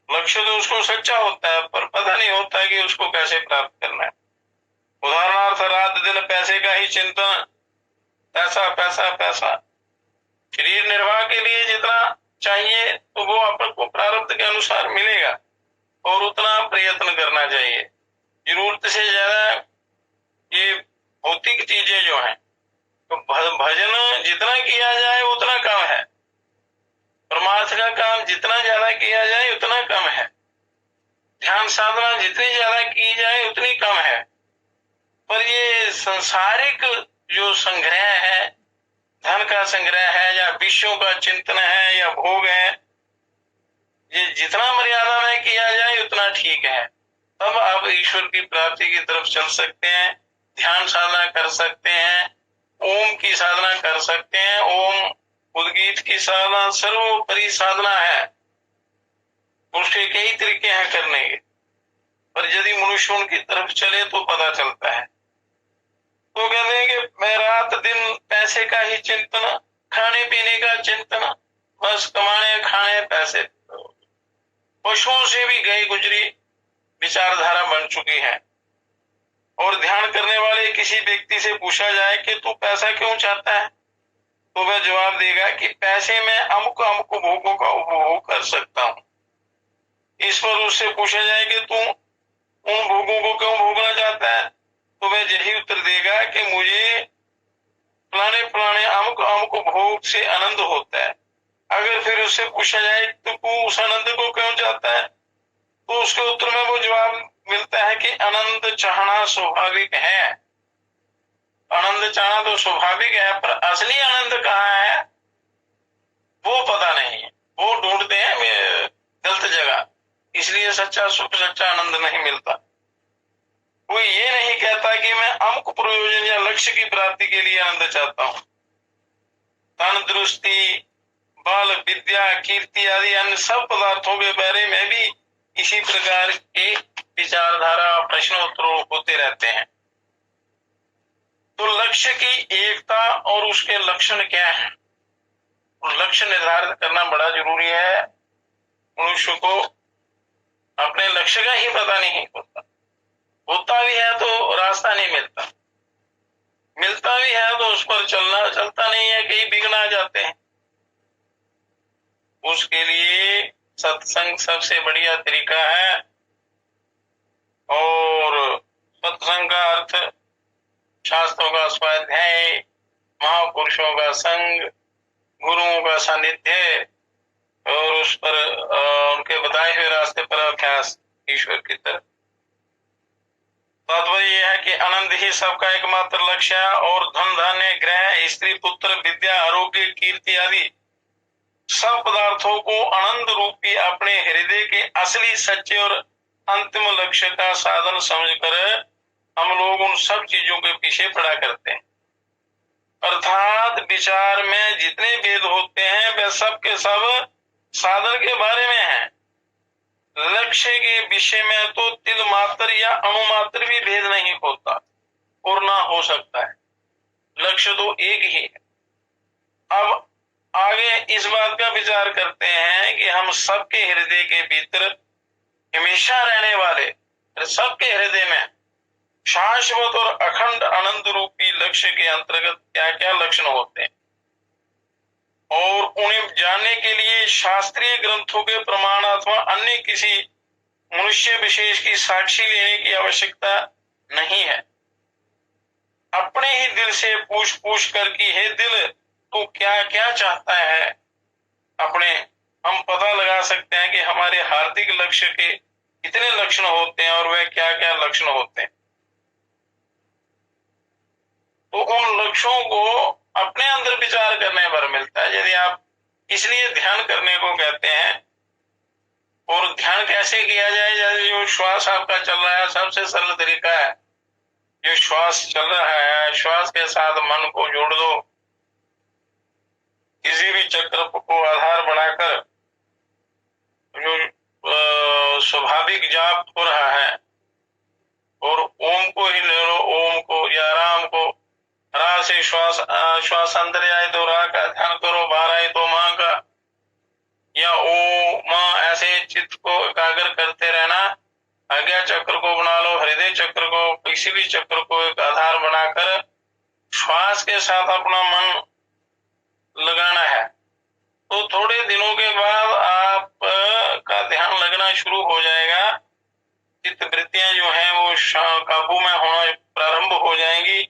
लक्ष्य तो उसको सच्चा होता है, पर पता नहीं होता है कि उसको कैसे प्राप्त करना है। उदाहरणार्थ रात दिन पैसे का ही चिंतन, पैसा पैसा पैसा। शरीर निर्वाह के लिए जितना चाहिए तो वो आपको प्रारब्ध के अनुसार मिलेगा और उतना प्रयत्न करना चाहिए। जरूरत से ज्यादा ये भौतिक चीजें जो हैं, तो भजन जितना किया जाए उतना कम है, परमार्थ का काम जितना ज्यादा किया जाए उतना कम है, ध्यान साधना जितनी ज्यादा की जाए उतनी कम है। पर ये संसारिक जो संग्रह है, धन का संग्रह है या विषयों का चिंतन है या भोग है, ये जितना मर्यादा में किया जाए उतना ठीक है। तब आप ईश्वर की प्राप्ति की तरफ चल सकते हैं, ध्यान साधना कर सकते हैं, ओम की साधना कर सकते हैं। ओम उद्गीत की साधना सर्वोपरि साधना है, उसके कई तरीके हैं करने के, पर यदि मनुष्य उनकी तरफ चले तो पता चलता है। तो कहते हैं कि मैं रात दिन पैसे का ही चिंतन, खाने पीने का चिंतन, बस कमाने खाने पैसे। पशुओं से भी गई गुजरी विचारधारा बन चुकी है। और ध्यान करने वाले किसी व्यक्ति से पूछा जाए कि तू पैसा क्यों चाहता है, तो वह जवाब देगा कि पैसे में अमुक अमुक भोगों का उपभोग कर सकता हूं। इस पर उससे पूछा जाए कि तू उन भोगों को क्यों भोगना चाहता है, तो वह यही उत्तर देगा कि मुझे फलाने फलाने अमुक अमुक भोग से आनंद होता है। अगर फिर उससे पूछा जाए तो तू उस आनंद को क्यों चाहता है, तो उसके उत्तर में वो जवाब मिलता है कि आनंद चाहना स्वाभाविक है। आनंद चाहना तो स्वाभाविक है, पर असली आनंद कहाँ है वो पता नहीं है, वो ढूंढते हैं गलत जगह, इसलिए सच्चा सुख सच्चा आनंद नहीं मिलता। कोई ये नहीं कहता कि मैं अमुक प्रयोजन या लक्ष्य की प्राप्ति के लिए आनंद चाहता हूं। तंदुरुस्ती, बल, विद्या, कीर्ति आदि अन्य सब पदार्थों के बारे में भी इसी प्रकार के विचारधारा प्रश्नोत्तर होते रहते हैं। तो लक्ष्य की एकता और उसके लक्षण क्या है, लक्ष्य निर्धारित करना बड़ा जरूरी है। मनुष्य को अपने लक्ष्य का ही पता नहीं होता भी है तो रास्ता नहीं मिलता, मिलता भी है तो उस पर चलता नहीं है, कई विघ्न आ जाते हैं। उसके लिए सत्संग सबसे बढ़िया तरीका है। और सत्संग का अर्थ शास्त्रों का स्वाध्याय, महापुरुषों का संग, गुरुओं का सानिध्य और उस पर उनके बताए हुए रास्ते पर अभ्यास ईश्वर की तरफ। तात्पर्य यह है कि आनंद ही सबका एकमात्र लक्ष्य है और धन धान्य, ग्रह, स्त्री, पुत्र, विद्या, आरोग्य, कीर्ति आदि सब पदार्थों को आनंद रूपी अपने हृदय के असली, सच्चे और अंतिम लक्ष्य का साधन समझकर हम लोग उन सब चीजों के पीछे पड़ा करते हैं। अर्थात विचार में जितने भेद होते हैं वे सब के सब साधन के बारे में हैं। लक्ष्य के विषय में तो तिल मात्र या अणुमात्र भी भेद नहीं होता और ना हो सकता है, लक्ष्य तो एक ही है। अब आगे इस बात का विचार करते हैं कि हम सबके हृदय के भीतर हमेशा रहने वाले, सबके हृदय में शाश्वत और अखंड आनंद रूपी लक्ष्य के अंतर्गत क्या क्या लक्षण होते हैं और उन्हें जानने के लिए शास्त्रीय ग्रंथों के प्रमाण अथवा अन्य किसी मनुष्य विशेष की साक्षी लेने की आवश्यकता नहीं है। अपने ही दिल से पूछ पूछ कर कि हे दिल तू क्या क्या चाहता है, अपने हम पता लगा सकते हैं कि हमारे हार्दिक लक्ष्य के कितने लक्षण होते हैं और वह क्या क्या लक्षण होते हैं। तो उन लक्ष्यों को अपने अंदर विचार करने पर मिलता है। यदि आप इसलिए ध्यान करने को कहते हैं, और ध्यान कैसे किया जाए, जैसे जो श्वास आपका चल रहा है सबसे सरल तरीका है, जो श्वास चल रहा है श्वास के साथ मन को जोड़ दो, किसी भी चक्र को आधार बनाकर जो स्वाभाविक जाप हो रहा है और ओम को ही ले लो, ओम को या राम को, रा से श्वास अंदर आए तो रा का ध्यान करो, बाहर आए तो मां का, या ओ मां, ऐसे चित्त को एकाग्र करते रहना। आज्ञा चक्र को बना लो, हृदय चक्र को, किसी भी चक्र को एक आधार बनाकर श्वास के साथ अपना मन लगाना है, तो थोड़े दिनों के बाद आप का ध्यान लगना शुरू हो जाएगा। चित्त वृत्तियां जो हैं वो काबू में होना प्रारंभ हो जाएंगी।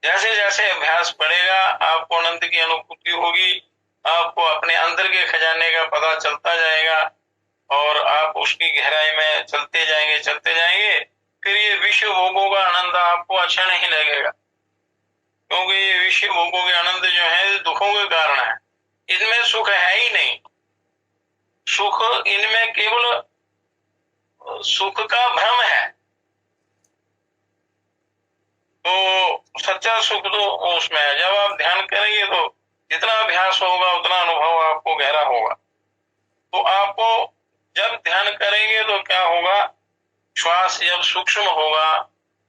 जैसे जैसे अभ्यास बढ़ेगा आपको आनंद की अनुभूति होगी, आपको अपने अंदर के खजाने का पता चलता जाएगा और आप उसकी गहराई में चलते जाएंगे। फिर ये विश्व भोगों का आनंद आपको अच्छा नहीं लगेगा, क्योंकि ये विश्व भोगों के आनंद जो है दुखों के कारण है। इनमें सुख है ही नहीं। सुख इनमें केवल सुख का भ्रम है। तो सच्चा सुख तो उसमें है। जब आप ध्यान करेंगे तो जितना अभ्यास होगा उतना अनुभव आपको गहरा होगा। तो आपको जब ध्यान करेंगे तो क्या होगा, श्वास जब सूक्ष्म होगा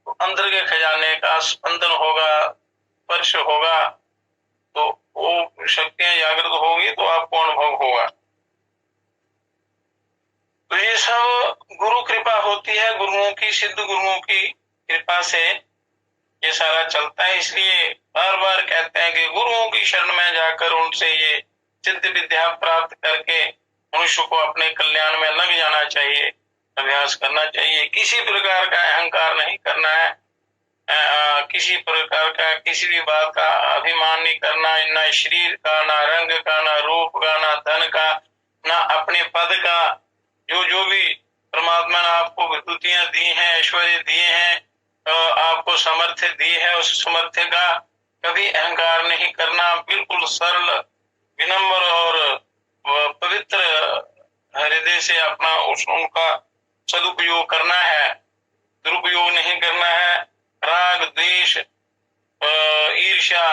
तो अंदर के खजाने का स्पंदन होगा, स्पर्श होगा, तो वो शक्तियां जागृत होगी तो आपको अनुभव होगा। तो ये सब गुरु कृपा होती है, गुरुओं की, सिद्ध गुरुओं की कृपा से ये सारा चलता है। इसलिए बार बार कहते हैं कि गुरुओं की शरण में जाकर उनसे ये सिद्ध विद्या प्राप्त करके मनुष्य को अपने कल्याण में लग जाना चाहिए, अभ्यास करना चाहिए। किसी प्रकार का अहंकार नहीं करना है, किसी प्रकार का किसी भी बात का अभिमान नहीं करना, न शरीर का, ना रंग का, ना रूप का, ना धन का, ना अपने पद का। जो जो भी परमात्मा ने आपको विभूतियां दी हैं, ऐश्वर्य दिए हैं, आपको सामर्थ्य दी है, उस सामर्थ्य का कभी अहंकार नहीं करना। बिल्कुल सरल, विनम्र और पवित्र हृदय से अपना उनका सदुपयोग करना है, दुरुपयोग नहीं करना है। राग, द्वेष, ईर्ष्या,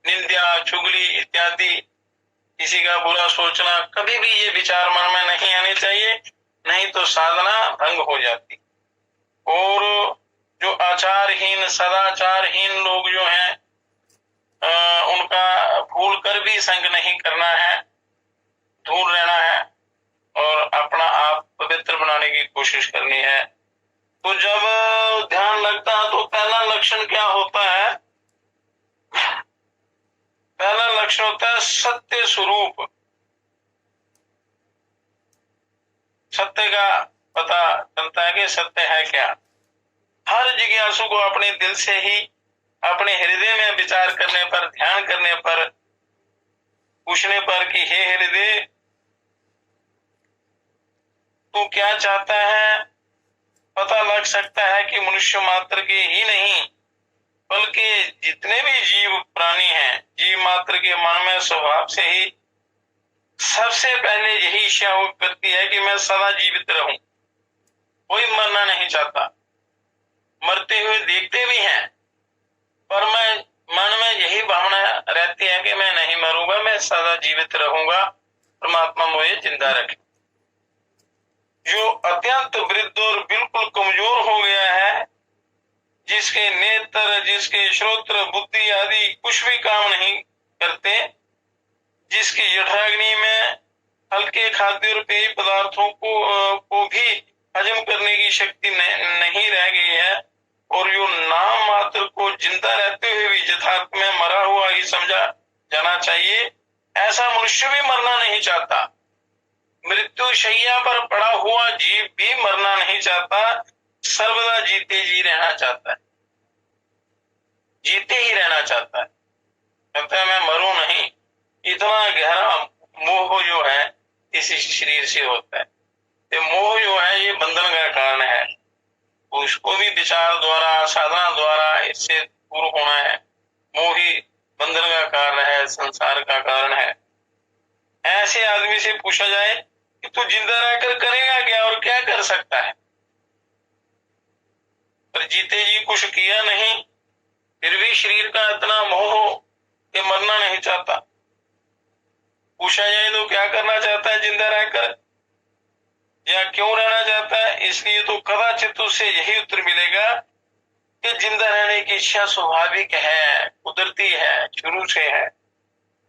निंदा, चुगली इत्यादि, किसी का बुरा सोचना, कभी भी ये विचार मन में नहीं आने चाहिए, नहीं तो साधना भंग हो जाती। और जो आचारहीन, सदाचारहीन लोग जो हैं, उनका भूल कर भी संग नहीं करना है, दूर रहना है और अपना आप पवित्र बनाने की कोशिश करनी है। तो जब ध्यान लगता है तो पहला लक्षण क्या होता है? पहला लक्षण होता है सत्य स्वरूप। सत्य का पता चलता है कि सत्य है क्या। हर जिज्ञासु को अपने दिल से ही, अपने हृदय में विचार करने पर, ध्यान करने पर, पूछने पर कि हे हृदय, तू क्या चाहता है, पता लग सकता है कि मनुष्य मात्र के ही नहीं बल्कि जितने भी जीव प्राणी हैं, जीव मात्र के मन में स्वभाव से ही सबसे पहले यही इच्छा उत्पत्ति है कि मैं सदा जीवित रहूं। कोई मरना नहीं चाहता, मरते हुए देखते भी हैं, पर मैं मन में यही भावना रहती है कि मैं नहीं मरूंगा, मैं सदा जीवित रहूंगा, परमात्मा मुझे जिंदा रखे। जो अत्यंत वृद्ध और बिल्कुल कमजोर हो गया है, जिसके नेत्र, जिसके श्रोत्र, बुद्धि आदि कुछ भी काम नहीं करते, जिसकी जठराग्नि में हल्के खाद्य और पेय पदार्थों को भी हजम करने की शक्ति नहीं रह गई है, और जो नाम मात्र को जिंदा रहते हुए भी यथार्थ में मरा हुआ ही समझा जाना चाहिए, ऐसा मनुष्य भी मरना नहीं चाहता। मृत्यु शैया पर पड़ा हुआ जीव भी मरना नहीं चाहता, सर्वदा जीते जी रहना चाहता है, जीते ही रहना चाहता है। कहता है मैं मरूं नहीं। इतना गहरा मोह जो है इस शरीर से होता है। ये मोह जो है ये बंधन का कारण है, उसको भी विचार द्वारा, साधना द्वारा इससे दूर होना है। मोह ही बंधन का कारण है, संसार का कारण है। ऐसे आदमी से पूछा जाए कि तू जिंदा रहकर करेगा क्या और क्या कर सकता है, पर जीते जी कुछ किया नहीं, फिर भी शरीर का इतना मोह कि मरना नहीं चाहता। पूछा जाए तो क्या करना चाहता है जिंदा रहकर, या क्यों रहना चाहता है, इसलिए तो कदाचित उससे यही उत्तर मिलेगा कि जिंदा रहने की इच्छा स्वाभाविक है, कुदरती है, शुरू से है,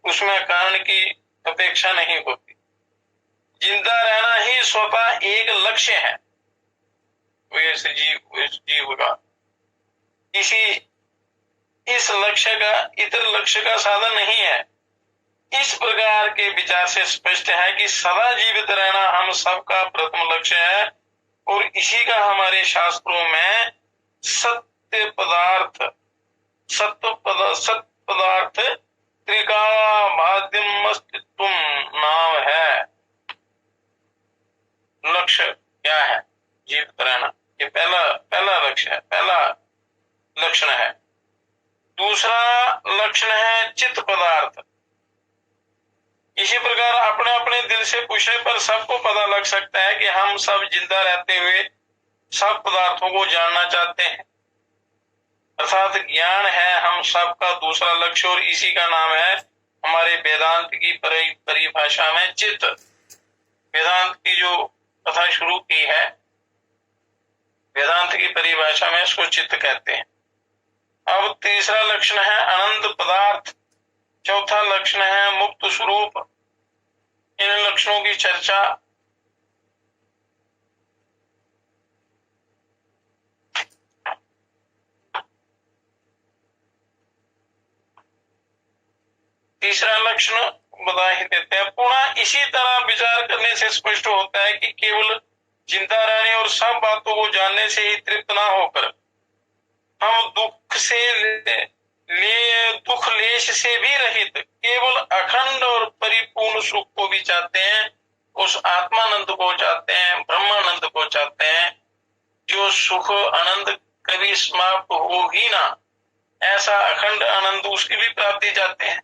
उसमें कारण की अपेक्षा नहीं होती। जिंदा रहना ही स्वतः एक लक्ष्य है जीव का। किसी इस लक्ष्य का इतर लक्ष्य का साधन नहीं है। इस प्रकार के विचार से स्पष्ट है कि सदा जीवित रहना हम सबका प्रथम लक्ष्य है और इसी का हमारे शास्त्रों में सत्य पदार्थ त्रिकामाद्यमस्तित्व नाम है। लक्ष्य क्या है? जीवित रहना, ये पहला लक्ष्य है, पहला लक्षण है। दूसरा लक्षण है चित्त पदार्थ। इसी प्रकार अपने अपने दिल से पूछने पर सबको पता लग सकता है कि हम सब जिंदा रहते हुए सब पदार्थों को जानना चाहते हैं, अर्थात ज्ञान है हम सबका दूसरा लक्ष्य और इसी का नाम है हमारे वेदांत की परिभाषा में चित्त। वेदांत की जो कथा शुरू की है, वेदांत की परिभाषा में इसको चित्त कहते हैं। अब तीसरा लक्षण है अनंत पदार्थ, चौथा लक्षण है मुक्त स्वरूप। इन लक्षणों की चर्चा तीसरा लक्षण बता ही देते हैं। पुनः इसी तरह विचार करने से स्पष्ट होता है कि केवल जिंदा रहने और सब बातों को जानने से ही तृप्त ना होकर हम दुख लेश से भी रहित केवल अखंड और परिपूर्ण सुख को भी चाहते हैं, उस आत्मानंद को चाहते हैं, ब्रह्मानंद को चाहते हैं, जो सुख आनंद कभी समाप्त हो ही ना, ऐसा अखंड आनंद उसकी भी प्राप्ति चाहते हैं।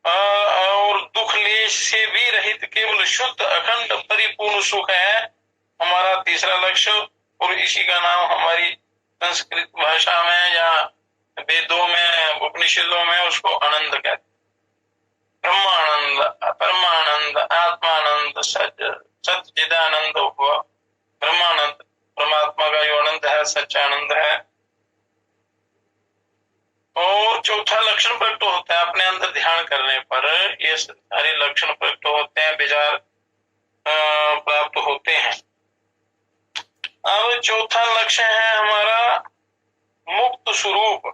और दुख लेश से भी रहित केवल शुद्ध अखंड परिपूर्ण सुख है हमारा तीसरा लक्ष्य, और इसी का नाम हमारी संस्कृत भाषा में या वेदों में उपनिषदों में उसको आनंद कहते हैं। ब्रह्मानंद, परमानंद, आत्मानंद, सच्चिदानंद हुआ ब्रह्मानंद, परमात्मा का जो आनंद है सच्चानंद है। और चौथा लक्षण प्रकट होता है अपने अंदर ध्यान करने पर, ये सारे लक्षण प्रकट होते हैं, विचार प्राप्त होते हैं। अब चौथा लक्ष्य है हमारा मुक्त स्वरूप।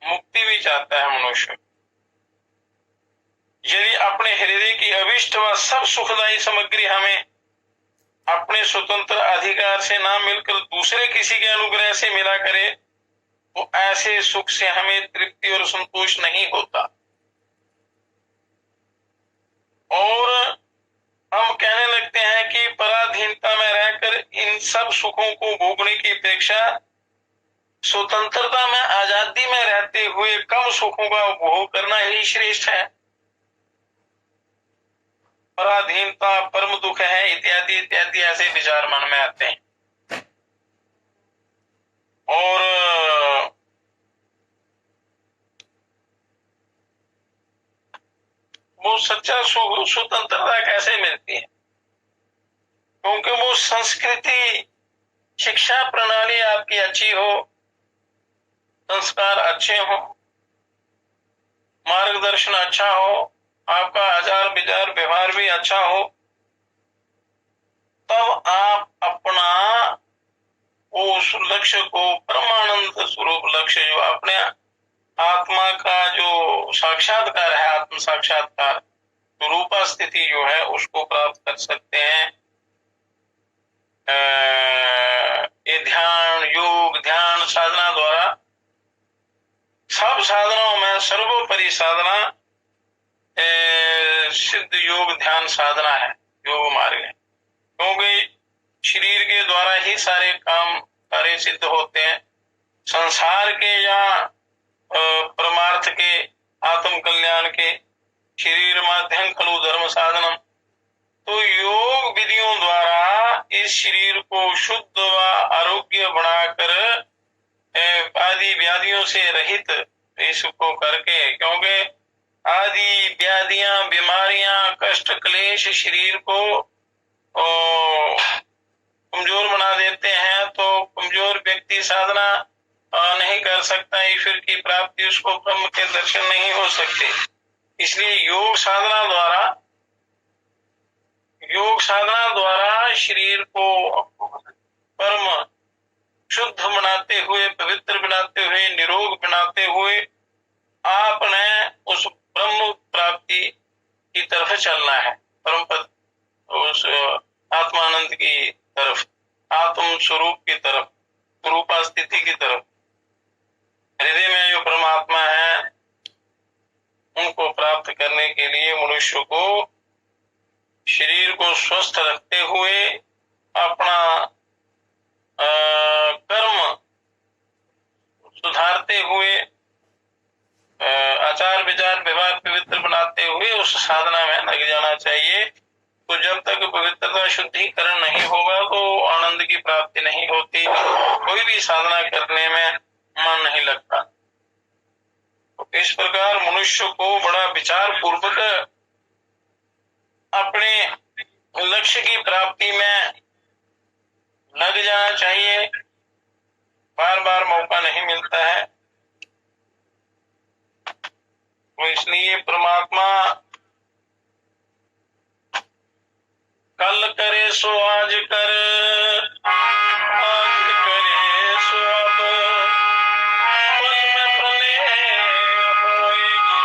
मुक्ति भी चाहता है मनुष्य। यदि अपने हृदय की अभिष्ट व सब सुखदायी सामग्री हमें अपने स्वतंत्र अधिकार से ना मिलकर दूसरे किसी के अनुग्रह से मिला करे तो ऐसे सुख से हमें तृप्ति और संतोष नहीं होता, और हम कहने लगते हैं कि पराधीनता में रहकर इन सब सुखों को भोगने की अपेक्षा स्वतंत्रता में आजादी में रहते हुए कम सुखों का उपभोग करना ही श्रेष्ठ है। पराधीनता परम दुख है इत्यादि इत्यादि ऐसे विचार मन में आते हैं। और वो सच्चा सुख स्वतंत्रता कैसे मिलती है? क्योंकि वो संस्कृति शिक्षा प्रणाली आपकी अच्छी हो, संस्कार अच्छे हो, मार्गदर्शन अच्छा हो, आपका आचार विचार व्यवहार भी अच्छा हो, तब आप अपना उस लक्ष्य को परमानंद स्वरूप लक्ष्य जो अपने आत्मा का जो साक्षात्कार है, आत्म साक्षात्कार रूपा स्थिति जो है उसको प्राप्त कर सकते हैं। ये ध्यान योग ध्यान साधना द्वारा, सब साधनाओं में सर्वोपरि साधना सिद्ध योग ध्यान साधना है, योग मार्ग है। क्योंकि शरीर के द्वारा ही सारे काम कार्य सिद्ध होते हैं, संसार के या परमार्थ के आत्म कल्याण के शरीर माध्यम खलु धर्म साधनम। तो योग विधियों द्वारा इस शरीर को शुद्ध व आरोग्य बनाकर आदि व्याधियों से रहित इसको करके, क्योंकि आदि व्याधियां बीमारियां कष्ट क्लेश शरीर को कमजोर बना देते हैं, तो कमजोर व्यक्ति साधना नहीं कर सकता, ईश्वर की प्राप्ति उसको ब्रह्म के दर्शन नहीं हो सकते। इसलिए योग साधना द्वारा शरीर को परम बनाते हुए, पवित्र बनाते हुए, निरोग बनाते हुए आपने उस ब्रह्म प्राप्ति की तरफ चलना है, परम पद, उस आत्मानंद की तरफ, आत्म स्वरूप की तरफ, स्वरूपा स्थिति की तरफ। हृदय में जो परमात्मा है उनको प्राप्त करने के लिए मनुष्य को शरीर को स्वस्थ रखते हुए अपना कर्म सुधारते हुए, आचार विचार व्यवहार पवित्र बनाते हुए उस साधना में लग जाना चाहिए। तो जब तक पवित्रता शुद्धिकरण नहीं होगा तो आनंद की प्राप्ति नहीं होती, कोई भी साधना करने में मन नहीं लगता। तो इस प्रकार मनुष्य को बड़ा विचार पूर्वक अपने लक्ष्य की प्राप्ति में लग जाना चाहिए। बार बार मौका नहीं मिलता है, तो इसलिए परमात्मा कल करे सो आज कर, आज करे सो अब, पल में प्रलय होएगी,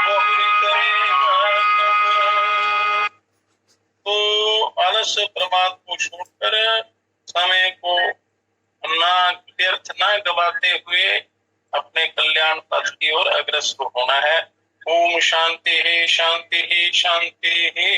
बहुरी करेगा कब। तो आलस्य प्रमाद को छोड़कर समय को ना व्यर्थ ना गवाते हुए अपने कल्याण पथ की ओर अग्रसर होना है। ओम शांति ही शांति ही शांति ही।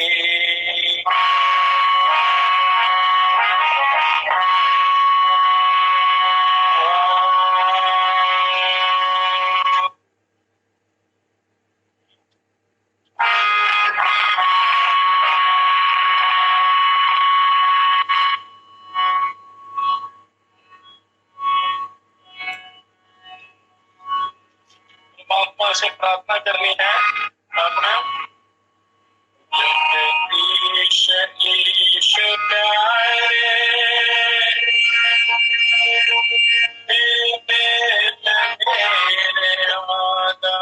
परमात्मा से प्रार्थना करनी है अपना जगदीश ईश प्यारे, मेरे वादा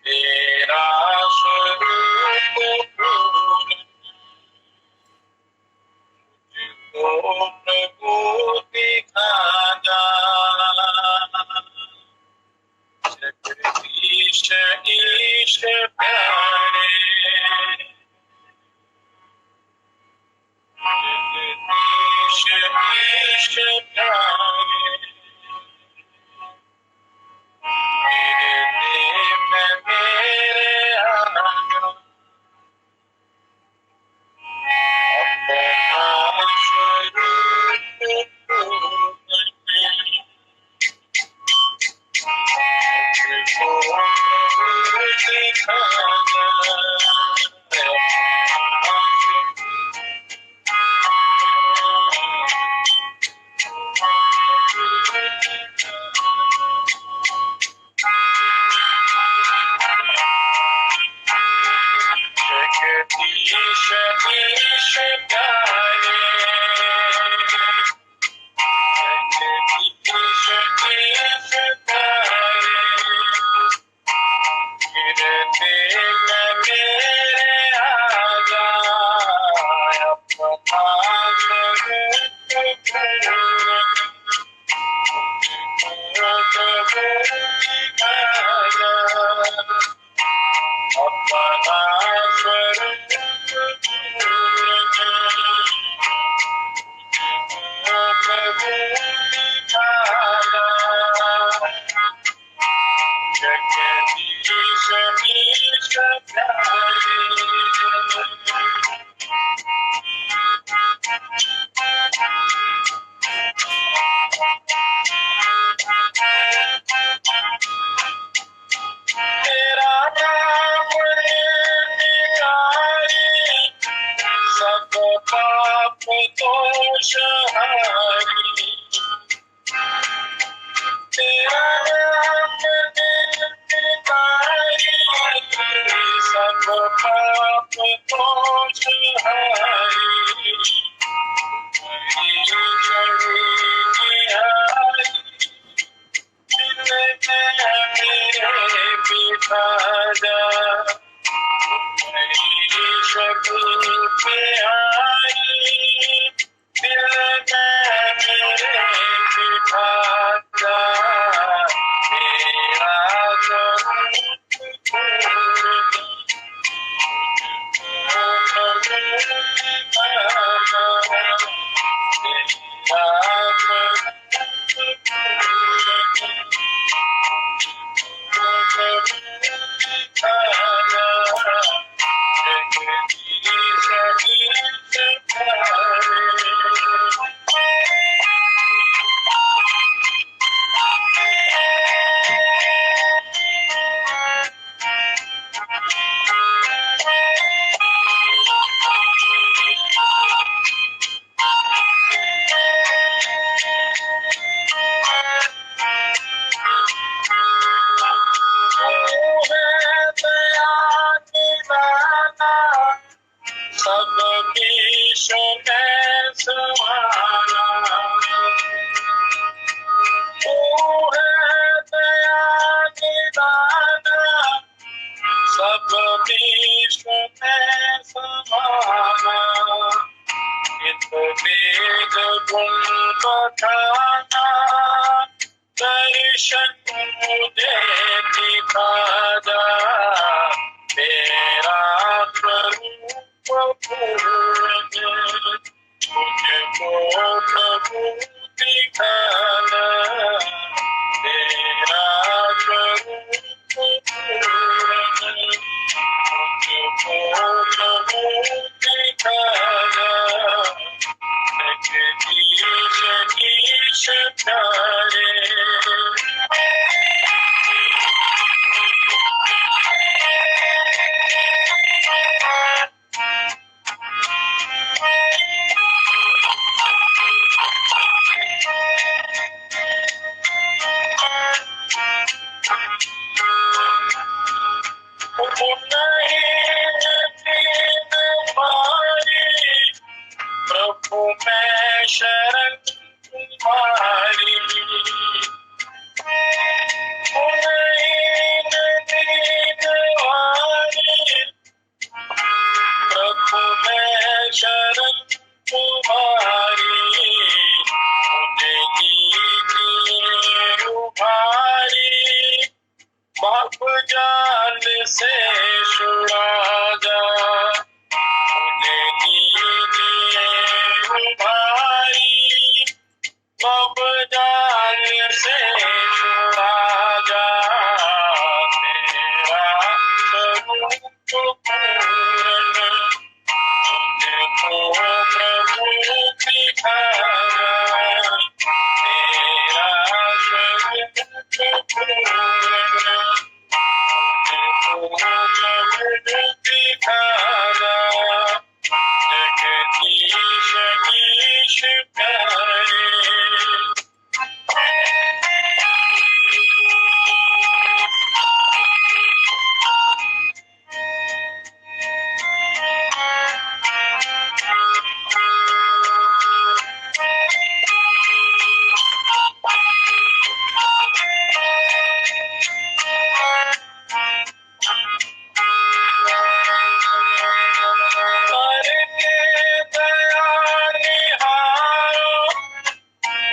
तेरा स्वरूप मुझको प्रभु दिखा जा। जगदीश ईश प्यारे, जगदीश ईश प्यारे, मेरे देव में मेरे आना, अपना स्वरूप जगदीश ईश प्यारे, जगदीश ईश प्यारे, गिरते में मेरे आजा, अपना पाप दोष हारी, तेरा नाम नितारी, सब पाप दोष हारी, करी निहारी, दिल में बिठा जा, शक्ति पे आई, दिल में समाना, तू है दया निदाना, सब विश्व में समाना, इत वेद गुण बखाना, दर्शन मुझे दिखा जा, तेरा स्वरूप पूर्ण मुझको प्रभु दिखाना, तेरा स्वरूप पूर्ण मुझको प्रभु दिखाना, जगदीश ईश प्यारे। प्रभु मैं शरण तुम्हारी, प्रभु मैं शरण तुम्हारी, मुझे कीजिए उभारी, पाप जाल से छुड़ा जा, मुझे कीजिए उभारी, पाप जाल से छुड़ा जा, तेरा स्वरूप पूर्ण मुझको प्रभु दिखाना, तेरा स्वरूप पूर्ण मुझको प्रभु दिखाना, जगदीश ईश प्यारे। करके दया निहारो,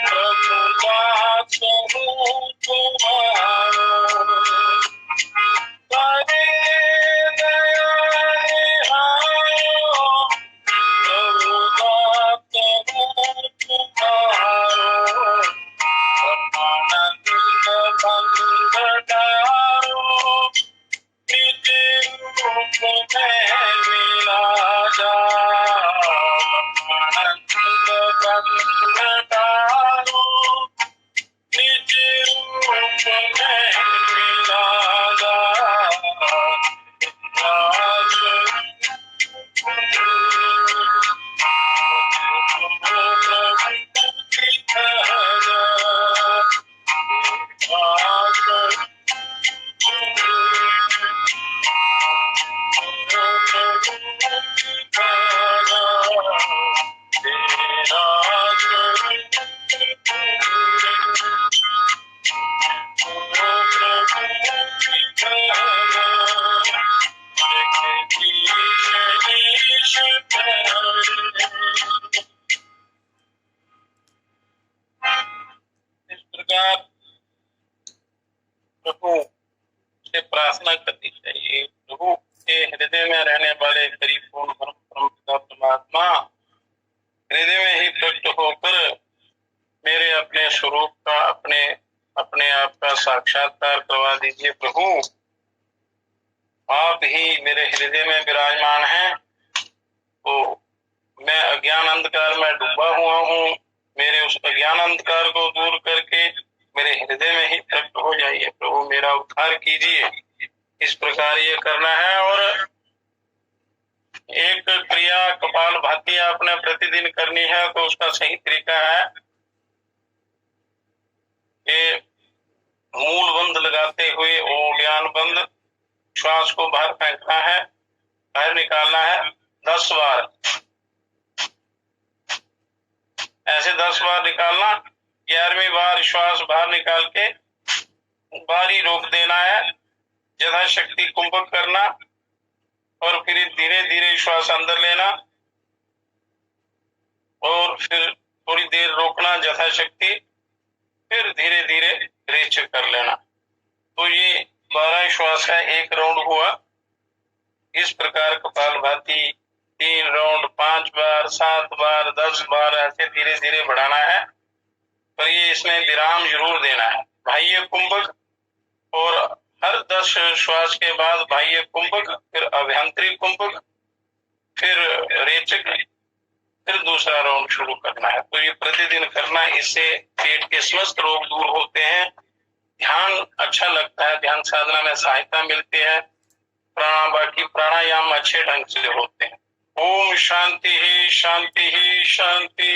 प्रभु दास हूँ तुम्हारो, करके दया निहारो, प्रभु दास हूँ तुम्हारो, आनंद भंडारो, निज रूप में मिला जा, आनंद भंडारो, निज रूप में मिला जा, इस प्रकार प्रभु से प्रार्थना करनी चाहिए। प्रभु के हृदय में रहने वाले परिपूर्ण परम पिता परमात्मा हृदय में ही प्रकट होकर मेरे अपने स्वरूप का अपने आप का साक्षात्कार करवा दीजिए। प्रभु आप ही मेरे हृदय में विराजमान हैं, तो मैं अज्ञान अंधकार में डूबा हुआ हूँ, मेरे उस अज्ञान अंधकार को दूर करके मेरे हृदय में ही प्रकट हो जाइए। प्रभु मेरा उद्धार कीजिए। इस प्रकार ये करना है। और एक क्रिया कपालभाति आपने प्रतिदिन करनी है, तो उसका सही तरीका है कि मूल बंद लगाते हुए ओलियान बंद, श्वास को बाहर फेंकना है, बाहर निकालना है 10 बार। से 10 बार निकालना। 11वीं बार श्वास बाहर निकाल के बाहर ही रोक देना है, यथाशक्ति कुंभक करना और फिर धीरे धीरे श्वास अंदर लेना और फिर थोड़ी देर रोकना यथाशक्ति, फिर धीरे धीरे रेचक कर लेना। तो ये 12 श्वास का एक राउंड हुआ। इस प्रकार कपालभाति 3 राउंड 5 बार, 7 बार, 10 बार ऐसे धीरे धीरे बढ़ाना है। पर ये इसमें विराम जरूर देना है। बाह्य कुंभक और हर 10 श्वास के बाद बाह्य कुंभक, फिर अभ्यंतरी कुंभक, फिर रेचक, फिर दूसरा राउंड शुरू करना है। तो ये प्रतिदिन करना है, इससे पेट के समस्त रोग दूर होते हैं, ध्यान अच्छा लगता है, ध्यान साधना में सहायता मिलती है, बाकी प्राणायाम अच्छे ढंग से होते हैं। ओम शांति ही शांति ही शांति।